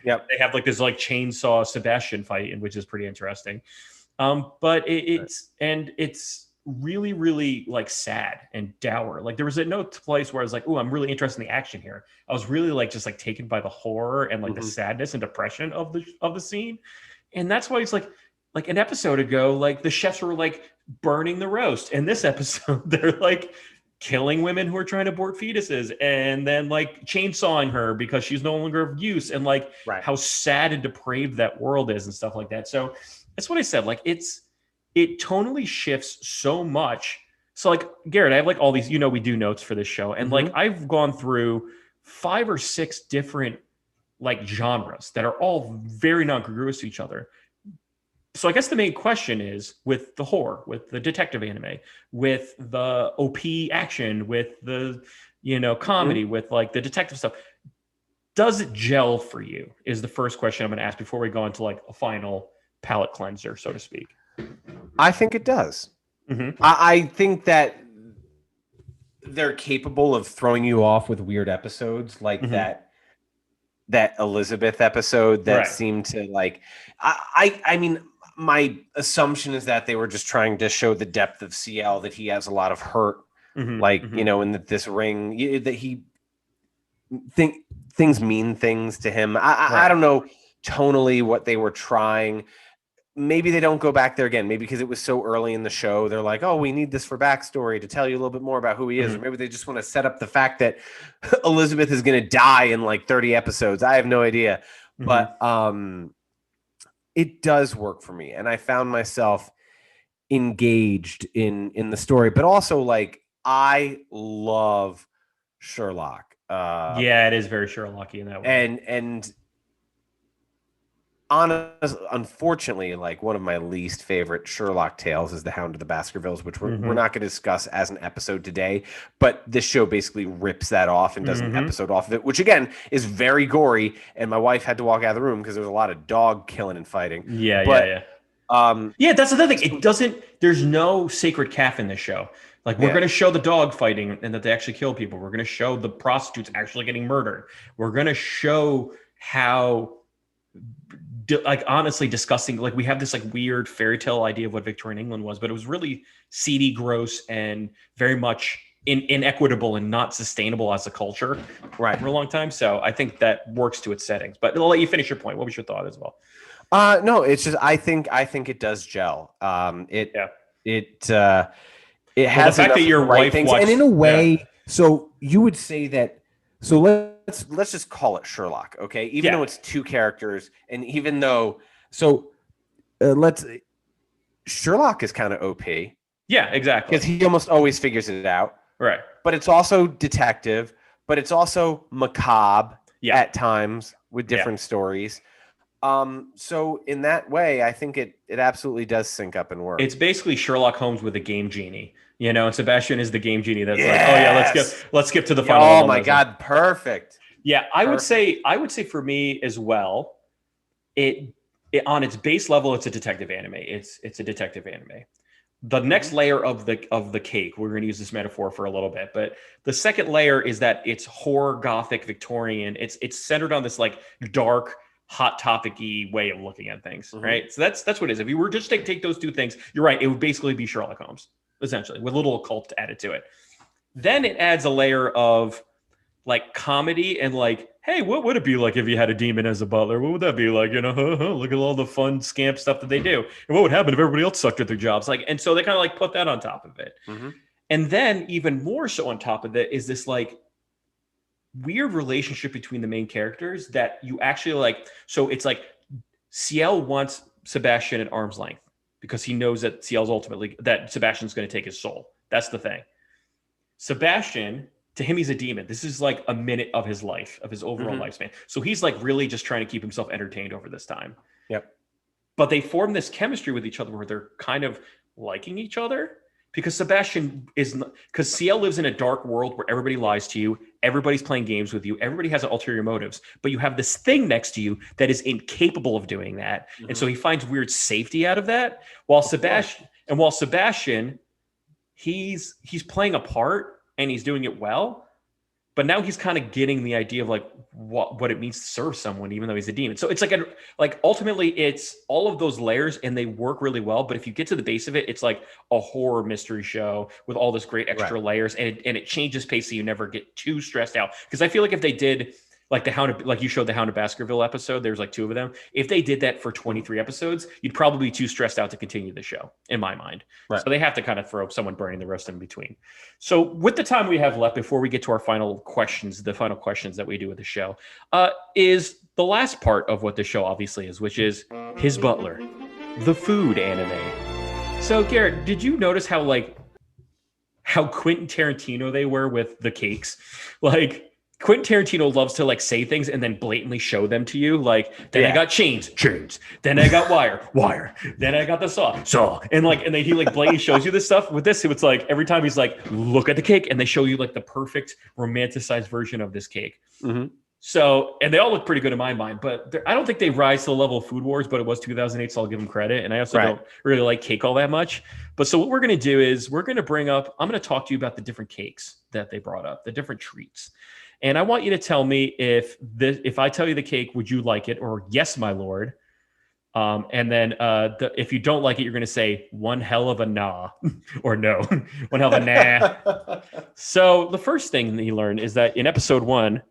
Yep. They have like this like chainsaw Sebastian fight, which is pretty interesting. But it's really, really like sad and dour. Like there was no place where I was like, oh, I'm really interested in the action here. I was really like just like taken by the horror and like the sadness and depression of the scene. And that's why it's like an episode ago, like the chefs were like burning the roast. And this episode, they're like killing women who are trying to abort fetuses and then like chainsawing her because she's no longer of use, and like how sad and depraved that world is and stuff like that. So that's what I said. Like it tonally shifts so much. So like Garrett, I have like all these, we do notes for this show. And like I've gone through 5 or 6 different like genres that are all very non-congruous to each other. So I guess the main question is with the horror, with the detective anime, with the OP action, with the, comedy, with like the detective stuff, does it gel for you? Is the first question I'm going to ask before we go into like a final palate cleanser, so to speak. I think it does. I think that they're capable of throwing you off with weird episodes like that Elizabeth episode that seemed to like, I mean, my assumption is that they were just trying to show the depth of CL, that he has a lot of hurt, and that this ring, that he things mean things to him. I don't know tonally what they were trying. Maybe they don't go back there again. Maybe because it was so early in the show, they're like, oh, we need this for backstory to tell you a little bit more about who he is. Or maybe they just want to set up the fact that Elizabeth is going to die in like 30 episodes. I have no idea. But it does work for me. And I found myself engaged in the story. But also, like, I love Sherlock. Yeah, it is very Sherlocky in that way. And unfortunately, like one of my least favorite Sherlock tales is The Hound of the Baskervilles, which we're not going to discuss as an episode today. But this show basically rips that off and does an episode off of it, which again is very gory. And my wife had to walk out of the room because there was a lot of dog killing and fighting. Yeah. That's another thing. It doesn't. There's no sacred calf in this show. Like we're going to show the dog fighting and that they actually kill people. We're going to show the prostitutes actually getting murdered. We're going to show how, like, honestly disgusting. Like we have this like weird fairy tale idea of what Victorian England was, but it was really seedy, gross, and very much inequitable and not sustainable as a culture for a long time. So I think that works to its settings. But I'll let you finish your point. What was your thought as well? No, it's just I think it does gel. It has the fact that your wife things, watched, and in a way, so you would say that. So let's just call it Sherlock, okay? Even though it's 2 characters, and even though Sherlock is kind of OP. Yeah, exactly. Because he almost always figures it out. Right. But it's also detective, but it's also macabre at times with different stories. So in that way, I think it absolutely does sync up and work. It's basically Sherlock Holmes with a game genie, and Sebastian is the game genie that's like, oh yeah, let's skip to the final. Oh my God, perfect. Yeah, I would say for me as well, it on its base level, it's a detective anime. It's a detective anime. The next layer of the cake, we're going to use this metaphor for a little bit, but the second layer is that it's horror, gothic, Victorian. It's centered on this like dark, hot topic-y way of looking at things, right? So that's what it is. If you were just to take those 2 things, you're right. It would basically be Sherlock Holmes, essentially, with a little occult added to it. Then it adds a layer of like comedy and like, hey, what would it be like if you had a demon as a butler? What would that be like? You know, look at all the fun scamp stuff that they do. And what would happen if everybody else sucked at their jobs? Like, and so they kind of like put that on top of it. Mm-hmm. And then even more so on top of it is this like weird relationship between the main characters that you actually like. So it's like Ciel wants Sebastian at arm's length because he knows that Ciel's ultimately, that Sebastian's going to take his soul. That's the thing. Sebastian, to him, he's a demon. This is like a minute of his life, of his overall lifespan. So he's like really just trying to keep himself entertained over this time. Yep. But they form this chemistry with each other where they're kind of liking each other because Sebastian is, because Ciel lives in a dark world where everybody lies to you. Everybody's playing games with you. Everybody has ulterior motives, but you have this thing next to you that is incapable of doing that. And so he finds weird safety out of that. While Sebastian, he's playing a part and he's doing it well, but now he's kind of getting the idea of like what it means to serve someone, even though he's a demon. So it's like ultimately it's all of those layers and they work really well. But if you get to the base of it, it's like a horror mystery show with all this great extra layers, and it changes pace so you never get too stressed out. Because I feel like if they did like like you showed the Hound of Baskerville episode, there's like 2 of them. If they did that for 23 episodes, you'd probably be too stressed out to continue the show, in my mind. Right. So they have to kind of throw someone burning the roast in between. So with the time we have left before we get to our final questions, the final questions that we do with the show, is the last part of what the show obviously is, which is His Butler, the food anime. So Garrett, did you notice how Quentin Tarantino they were with the cakes? Like, Quentin Tarantino loves to like say things and then blatantly show them to you. Like, then I got chains. Then I got wire. Then I got the saw. And then he like blatantly shows you this stuff. With this, it's like every time he's like, look at the cake, and they show you like the perfect romanticized version of this cake. Mm-hmm. So, and they all look pretty good in my mind, but I don't think they rise to the level of Food Wars, but it was 2008, so I'll give them credit. And I also don't really like cake all that much. But so what we're going to do is I'm going to talk to you about the different cakes that they brought up, the different treats. And I want you to tell me if I tell you the cake, would you like it? Or yes, my lord. And then if you don't like it, you're going to say one hell of a nah or no, one hell of a nah. So the first thing that you learned is that in episode 1,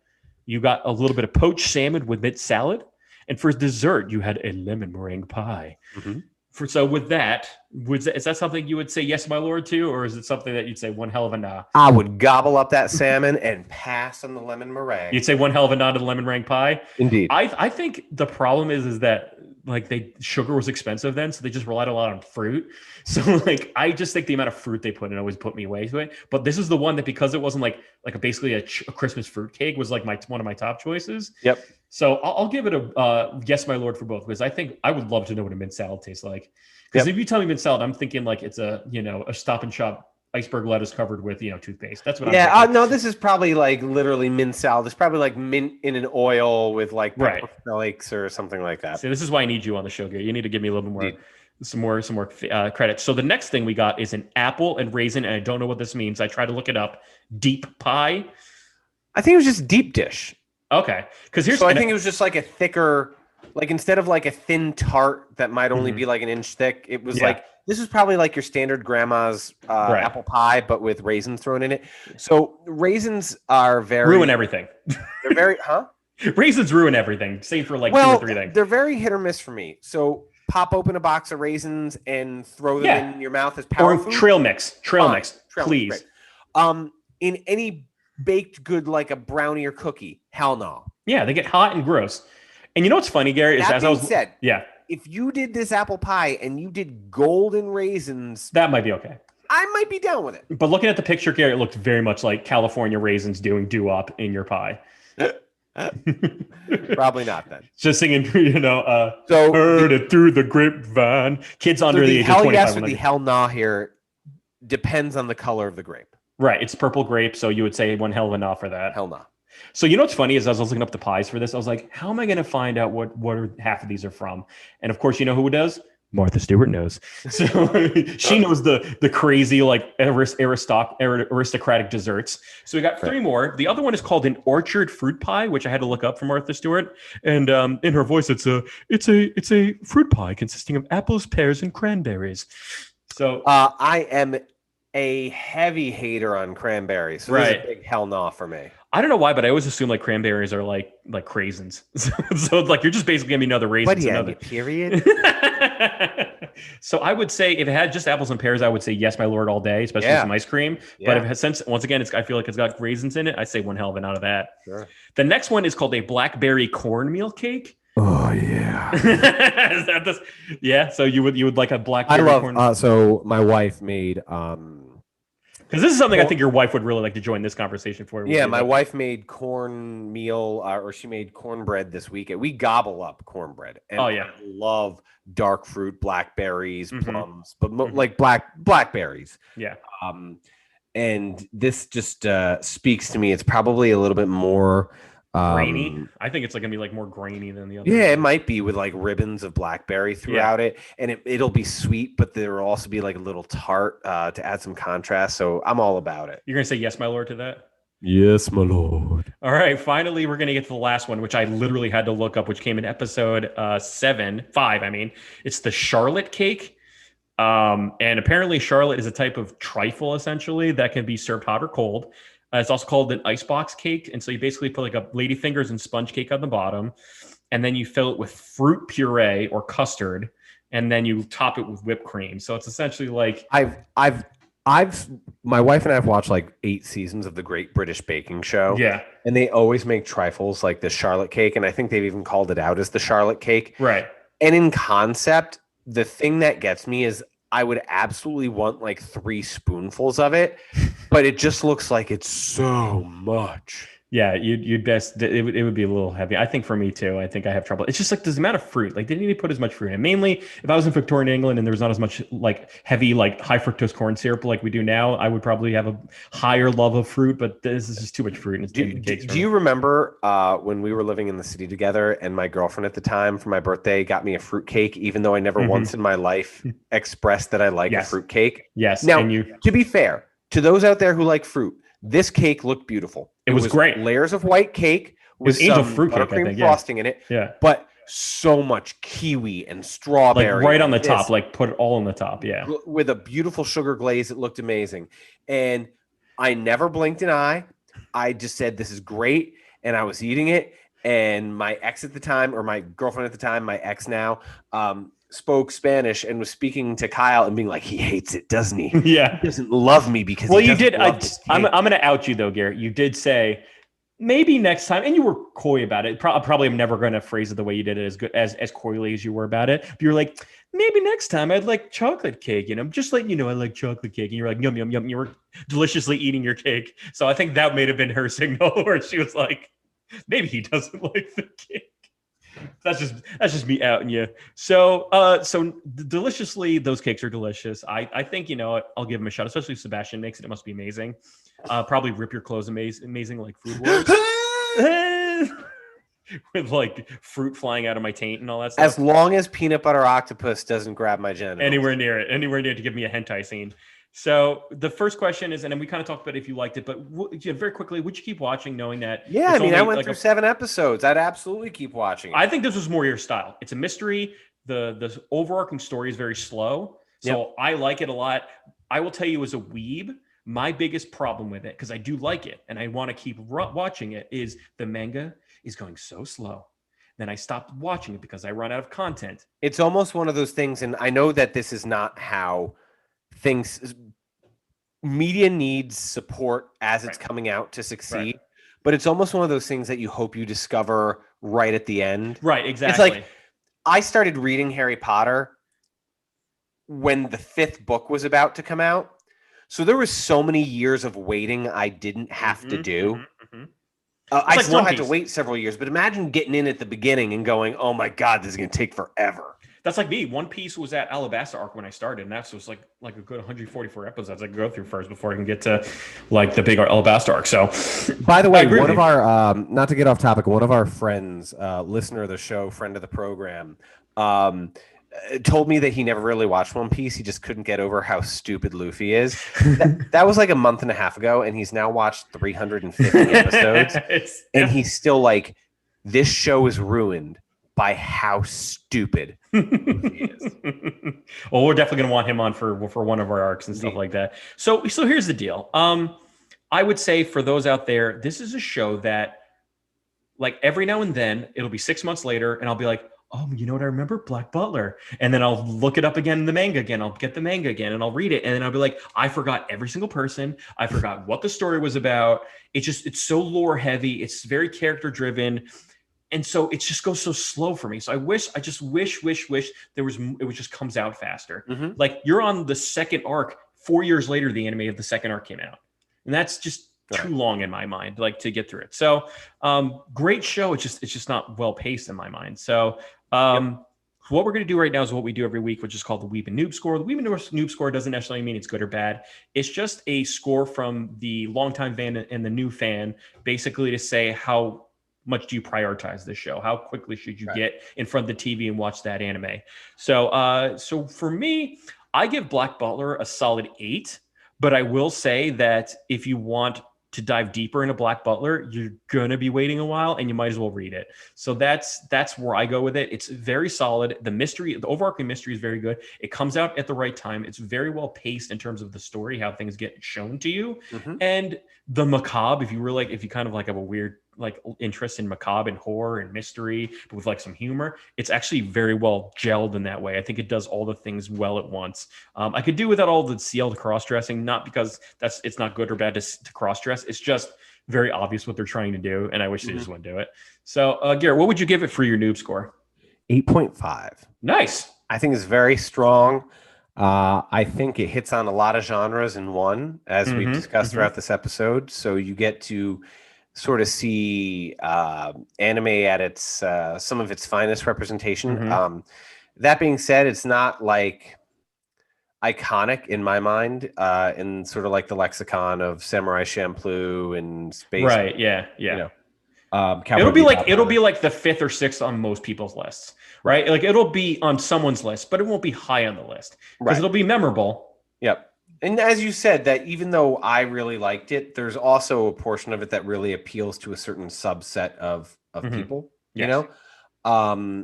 you got a little bit of poached salmon with mint salad. And for dessert, you had a lemon meringue pie. Mm-hmm. So with that, is that something you would say yes, my lord, to? Or is it something that you'd say one hell of a nah? I would gobble up that salmon and pass on the lemon meringue. You'd say one hell of a nah to the lemon meringue pie? Indeed. I think the problem is that like sugar was expensive then, so they just relied a lot on fruit. So like I just think the amount of fruit they put in always put me away to it. But this is the one that, because it wasn't like basically a Christmas fruit cake, was like one of my top choices. Yep. So I'll give it a yes, my lord, for both, because I think I would love to know what a mint salad tastes like. Because if you tell me mint salad, I'm thinking like it's a Stop and Shop iceberg lettuce covered with toothpaste. That's what I'm thinking. No, this is probably like literally mint salad. It's probably like mint in an oil with like pepper flakes or something like that. So this is why I need you on the show, Gary. You need to give me a little bit more, some more credit. So the next thing we got is an apple and raisin, and I don't know what this means. I tried to look it up. Deep pie. I think it was just deep dish. Okay, because I think it was just like a thicker, like instead of like a thin tart that might only be like an inch thick, it was like, this is probably like your standard grandma's apple pie, but with raisins thrown in it. So raisins are ruin everything. They're very, Raisins ruin everything, save for like 2 or 3 things. They're very hit or miss for me. So pop open a box of raisins and throw them in your mouth as power food. Or trail mix, please. In any baked good like a brownie or cookie, hell no. Yeah, they get hot and gross. And you know what's funny, Gary? That being said, if you did this apple pie and you did golden raisins, that might be okay. I might be down with it. But looking at the picture, Gary, it looked very much like California raisins doing doo-wop in your pie. Probably not then. Just singing, so heard it through the grapevine. Kids under the age of 25. Yes or the hell nah here depends on the color of the grape. Right. It's purple grape, so you would say one hell of a nah for that. Hell nah. So you know what's funny is as I was looking up the pies for this, I was like, how am I going to find out what half of these are from? And of course, you know who does? Martha Stewart knows. So she knows the crazy like aristocratic desserts. So we got 3 more. The other one is called an orchard fruit pie, which I had to look up from Martha Stewart. And in her voice, it's a fruit pie consisting of apples, pears, and cranberries. So I am a heavy hater on cranberries. So this is a big hell no for me. I don't know why, but I always assume like cranberries are like craisins. So like you're just basically giving me another raisin. Period. So I would say if it had just apples and pears, I would say yes, my lord, all day, especially with some ice cream. Yeah. But if it has, since once again, I feel like it's got raisins in it, I say one hell of an out of that. Sure. The next one is called a blackberry cornmeal cake. Oh yeah. Is that this? Yeah. So you would like a blackberry. I love. So my wife made. Because this is something I think your wife would really like to join this conversation for. Yeah, my wife made cornmeal, or she made cornbread this weekend. We gobble up cornbread. And I love dark fruit, blackberries, plums, but like blackberries. Yeah. And this just speaks to me. It's probably a little bit more grainy. I think it's like gonna be like more grainy than the other. Yeah, it might be with like ribbons of blackberry throughout it, and it'll be sweet, but there will also be like a little tart to add some contrast. So I'm all about it. You're gonna say yes, my lord, to that? Yes, my lord. All right, finally, we're gonna get to the last one, which I literally had to look up, which came in episode 5. I mean, it's the Charlotte cake. And apparently Charlotte is a type of trifle essentially that can be served hot or cold. It's also called an icebox cake. And so you basically put like a ladyfingers and sponge cake on the bottom, and then you fill it with fruit puree or custard, and then you top it with whipped cream. So it's essentially like my wife and I have watched like 8 seasons of the Great British Baking Show. Yeah. And they always make trifles like the Charlotte cake. And I think they've even called it out as the Charlotte cake. Right. And in concept, the thing that gets me is I would absolutely want like 3 spoonfuls of it, but it just looks like it's so much. Yeah, you'd best. It would be a little heavy. I think for me too. I think I have trouble. It's just like this amount of fruit. Like they didn't even put as much fruit in. Mainly, if I was in Victorian England and there was not as much like heavy, like high fructose corn syrup like we do now, I would probably have a higher love of fruit. But this is just too much fruit. And it's do you remember when we were living in the city together, and my girlfriend at the time for my birthday got me a fruit cake, even though I never once in my life expressed that I like a fruit cake? Yes. Now, to be fair to those out there who like fruit, this cake looked beautiful. It was great. Layers of white cake with angel fruit cake, buttercream frosting in it. Yeah. But so much kiwi and strawberry. Like right on the top, like put it all on the top. Yeah. With a beautiful sugar glaze. It looked amazing. And I never blinked an eye. I just said, this is great. And I was eating it. And my ex at the time, or my girlfriend at the time, my ex now, spoke Spanish and was speaking to Kyle and being like, he hates it, doesn't he? Yeah. He doesn't love me because you did. I'm going to out you though, Garrett. You did say maybe next time, and you were coy about it. Probably I'm never going to phrase it the way you did it as coyly as you were about it. But you're like, maybe next time I'd like chocolate cake. Just letting you know I like chocolate cake. And you're like, yum, yum, yum. You were deliciously eating your cake. So I think that may have been her signal where she was like, maybe he doesn't like the cake. That's just me outing you. So deliciously, those cakes are delicious. I think, I'll give them a shot, especially if Sebastian makes it. It must be amazing. Probably rip your clothes amazing like Food Wars. With like fruit flying out of my taint and all that stuff. As long as peanut butter octopus doesn't grab my genitals. Anywhere near to give me a hentai scene. So the first question is, and then we kind of talked about if you liked it, but very quickly, would you keep watching knowing that? Yeah, I mean, I went through 7 episodes. I'd absolutely keep watching it. I think this was more your style. It's a mystery. The overarching story is very slow. So I like it a lot. I will tell you as a weeb, my biggest problem with it, because I do like it and I want to keep watching it, is the manga is going so slow. Then I stopped watching it because I run out of content. It's almost one of those things, and I know that this is not how things media needs support as it's coming out to succeed, but it's almost one of those things that you hope you discover right at the end. Right, exactly. It's like I started reading Harry Potter when the 5th book was about to come out, so there was so many years of waiting I didn't have to do. I like still had to wait several years, but imagine getting in at the beginning and going, oh my God, this is going to take forever. That's like me. One Piece was at Alabasta arc when I started, and that's was like a good 144 episodes I could go through first before I can get to like the big Alabasta arc. So, by the way, one of our not to get off topic, one of our friends, listener of the show, friend of the program, told me that he never really watched One Piece. He just couldn't get over how stupid Luffy is. That was like a month and a half ago, and he's now watched 350 episodes, and he's still like, this show is ruined by how stupid Luffy is. Well, we're definitely going to want him on for one of our arcs and stuff like that. So here's the deal. I would say for those out there, this is a show that, like, every now and then it'll be 6 months later and I'll be like, oh, you know what I remember? Black Butler. And then I'll look it up again in the manga again. I'll get the manga again and I'll read it. And then I'll be like, I forgot every single person. I forgot what the story was about. It's so lore heavy. It's very character driven. And so it just goes so slow for me. So I just wish it just comes out faster. Mm-hmm. Like, you're on the second arc. 4 years later, the anime of the second arc came out. And that's just too long in my mind, like, to get through it. So great show. It's just not well paced in my mind. So what we're going to do right now is what we do every week, which is called the Weeb and Noob Score. The Weeb and Noob Score doesn't necessarily mean it's good or bad. It's just a score from the longtime fan and the new fan, basically to say how much do you prioritize this show? How quickly should you get in front of the TV and watch that anime? So for me, I give Black Butler a solid 8, but I will say that if you want to dive deeper into Black Butler, you're going to be waiting a while and you might as well read it. So that's where I go with it. It's very solid. The overarching mystery is very good. It comes out at the right time. It's very well paced in terms of the story, how things get shown to you. Mm-hmm. And the macabre, if you kind of like have a weird like interest in macabre and horror and mystery, but with like some humor, it's actually very well gelled in that way. I think it does all the things well at once. I could do without all the CL cross-dressing, not because it's not good or bad to cross-dress. It's just very obvious what they're trying to do, and I wish they just wouldn't do it. So, Garrett, what would you give it for your noob score? 8.5. Nice. I think it's very strong. I think it hits on a lot of genres in one, as we've discussed throughout this episode. So you get to sort of see anime at its some of its finest representation. That being said, it's not like iconic in my mind in sort of like the lexicon of Samurai Champloo and Space. Right. Yeah. Yeah. You know, it'll be like the 5th or 6th on most people's lists, right? Like, it'll be on someone's list, but it won't be high on the list because it'll be memorable. Yep. And as you said, that even though I really liked it, there's also a portion of it that really appeals to a certain subset of people, you know?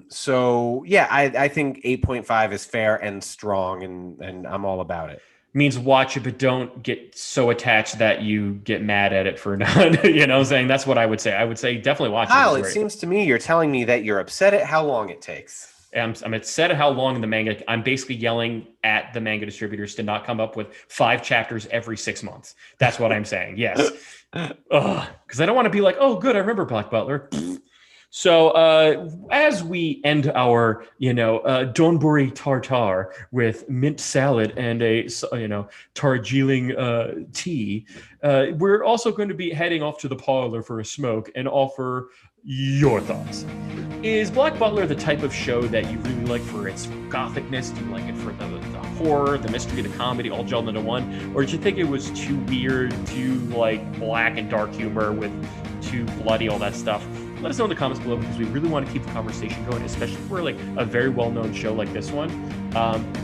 So yeah, I think 8.5 is fair and strong, and I'm all about it. Means watch it, but don't get so attached that you get mad at it for not, you know what I'm saying? That's what I would say. I would say definitely watch it. Kyle, it seems to me you're telling me that you're upset at how long it takes. I'm upset at how long the manga. I'm basically yelling at the manga distributors to not come up with 5 chapters every 6 months. That's what I'm saying. Yes, because I don't want to be like, oh, good, I remember Black Butler. So as we end our, donburi tartar with mint salad and a, Darjeeling tea, we're also going to be heading off to the parlor for a smoke and offer your thoughts. Is Black Butler the type of show that you really like for its gothicness? Do you like it for the horror, the mystery, the comedy, all gelled into one? Or did you think it was too weird, too like black and dark humor with too bloody, all that stuff? Let us know in the comments below, because we really want to keep the conversation going, especially for like a very well-known show like this one.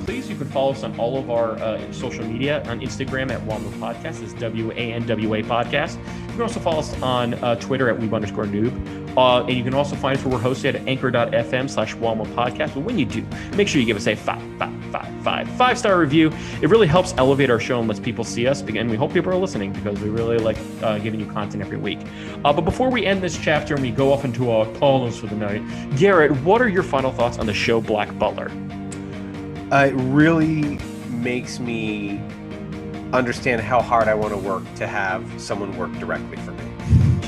Please, you can follow us on all of our social media, on Instagram at Wanwa Podcast. It's WANWA Podcast. You can also follow us on Twitter at Weeb_noob. And you can also find us where we're hosted at anchor.fm/Wanwa Podcast. But when you do, make sure you give us a 5-star review. It really helps elevate our show and lets people see us. And we hope people are listening, because we really like giving you content every week. But before we end this chapter and we go off into our parlors for the night, Garrett, what are your final thoughts on the show Black Butler? It really makes me understand how hard I want to work to have someone work directly for me.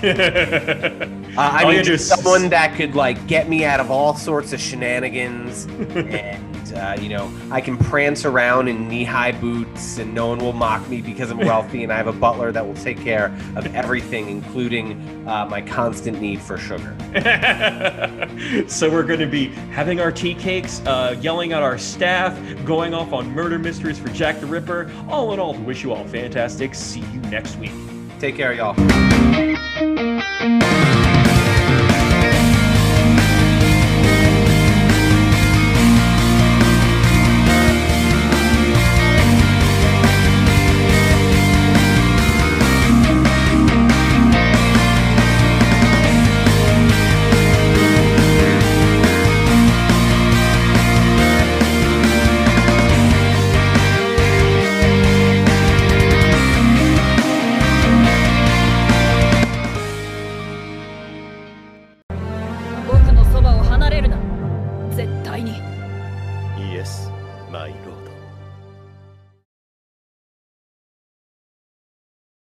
I mean, just someone that could like get me out of all sorts of shenanigans, and I can prance around in knee-high boots and no one will mock me because I'm wealthy and I have a butler that will take care of everything, including my constant need for sugar. So we're going to be having our tea cakes, yelling at our staff, going off on murder mysteries for Jack the Ripper. All in all, to wish you all fantastic. See you next week. Take care, y'all. Yes, my lord.